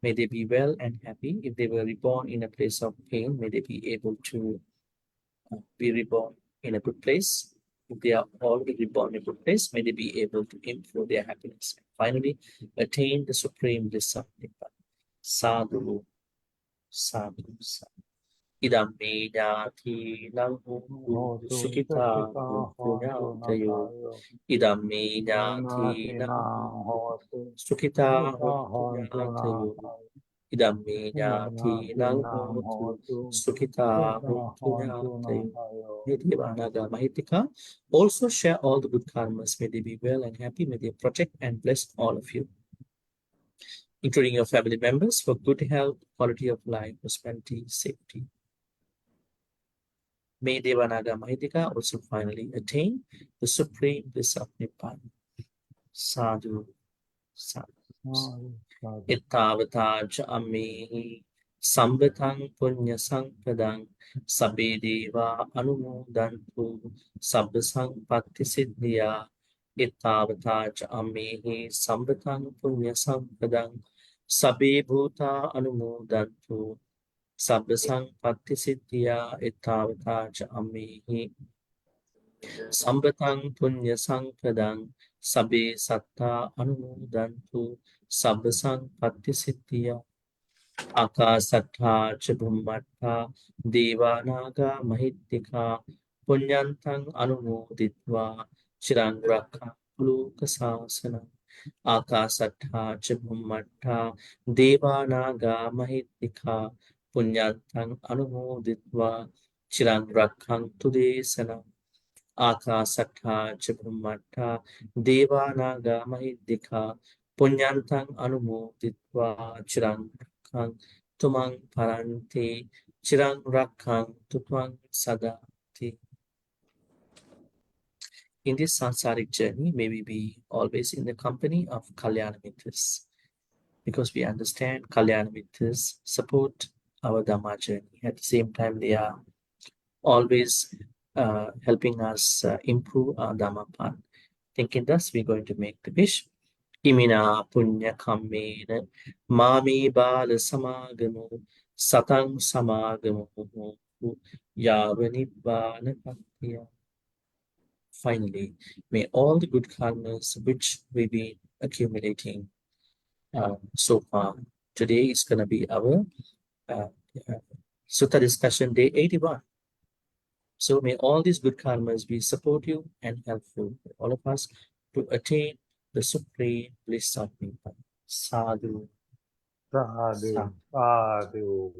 May they be well and happy. If they were reborn in a place of pain, may they be able to be reborn in a good place. If they are already reborn in a good place, may they be able to improve their happiness. Finally, attain the supreme bliss of Nibbana. Sadhu, sadhu, sadhu. Idammi Nyātīnaṁ Hontu Sukhitā Hontu Nyātayo. Idammi Nyātīnaṁ Sukhitā Hontu Nyātayo. Idammi Nyātīnaṁ Hontu Sukhitā Hontu Nyātayo. May Devanaga Mahitika also share all the good karmas. May they be well and happy. May they protect and bless all of you, including your family members, for good health, quality of life, prosperity, safety. May Devanaga Mahitika also finally attain the supreme bliss of Nibbana. Sadhu, sadhu. Ittavata ca ammehi sambhatang punya sampadang sabbe deva anumodantu sabba sampatti siddhya. Ittavata ca ammehi sambhatang punya sampadang sabbe bhuta anumodantu sabba sampatti siddhya. Ittavata ca ammehi sambhatang punya sampadang sabbe satta anumodantu sabba sampatti siddhya. Akasattha ca bhummattha devanaga mahittika punyantang anumoditva chirang rakkhantu loka sāsanam. Akasattha ca bhummattha devanaga mahittika punyantang anumoditva chirang rakkhantu desanam. Akasattha ca bhummattha devanaga mahittika punyantang anumoditva chirang tumang parante chirang rakkang tutwang sadati. In this sansaric journey, may we be always in the company of Kalyana Mitras, because we understand Kalyana Mitras support our Dhamma journey. At the same time, they are always helping us improve our Dhamma path. Thinking thus, we're going to make the wish. Imina punya kammena mami bala samagamo satang samagamo yavanibbana patya. Finally, may all the good karmas which we've been accumulating so far, today is going to be our Sutta discussion day 81. So may all these good karmas be supportive and helpful for all of us to attain the supreme bliss of Nibbana. Sadhu. Sadhu. Sadhu.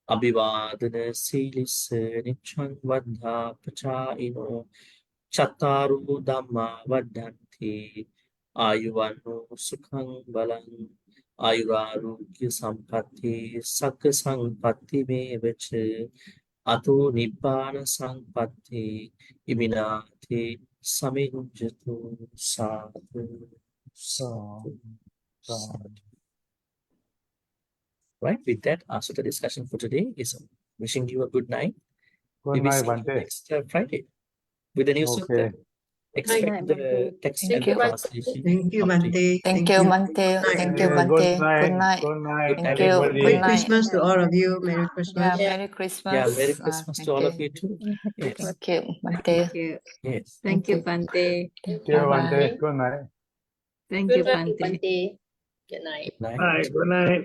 Abhivadana silissa nichang vaddha pachaino chattaru dhamma vaddhanti ayuvanno sukhang balang ayurarogya sampatti sakka sampatti mevacha ato nibbana sampatti iminati samijjatu. Sadhu. Sadhu. Sadhu. Right, with that, our Sutta discussion for today is wishing you a good night. Good night, Bhante. Next Friday with a new Sutta. Expect the text and the translation. Thank you, Bhante. Thank you, Bhante. Thank you, Bhante. Good night. Good night. Thank you. everybody. Merry Good night. Christmas to all of you. Merry Yeah, Christmas. Merry Christmas. Yeah, Merry Christmas to thank all you. of you too. Yes. Thank you, Bhante. Thank you. Yes. Thank you, Bhante. Thank you, Bhante. Good night. Thank you, Good night, Bhante. Bhante. Good night. Good night. Hi, good night.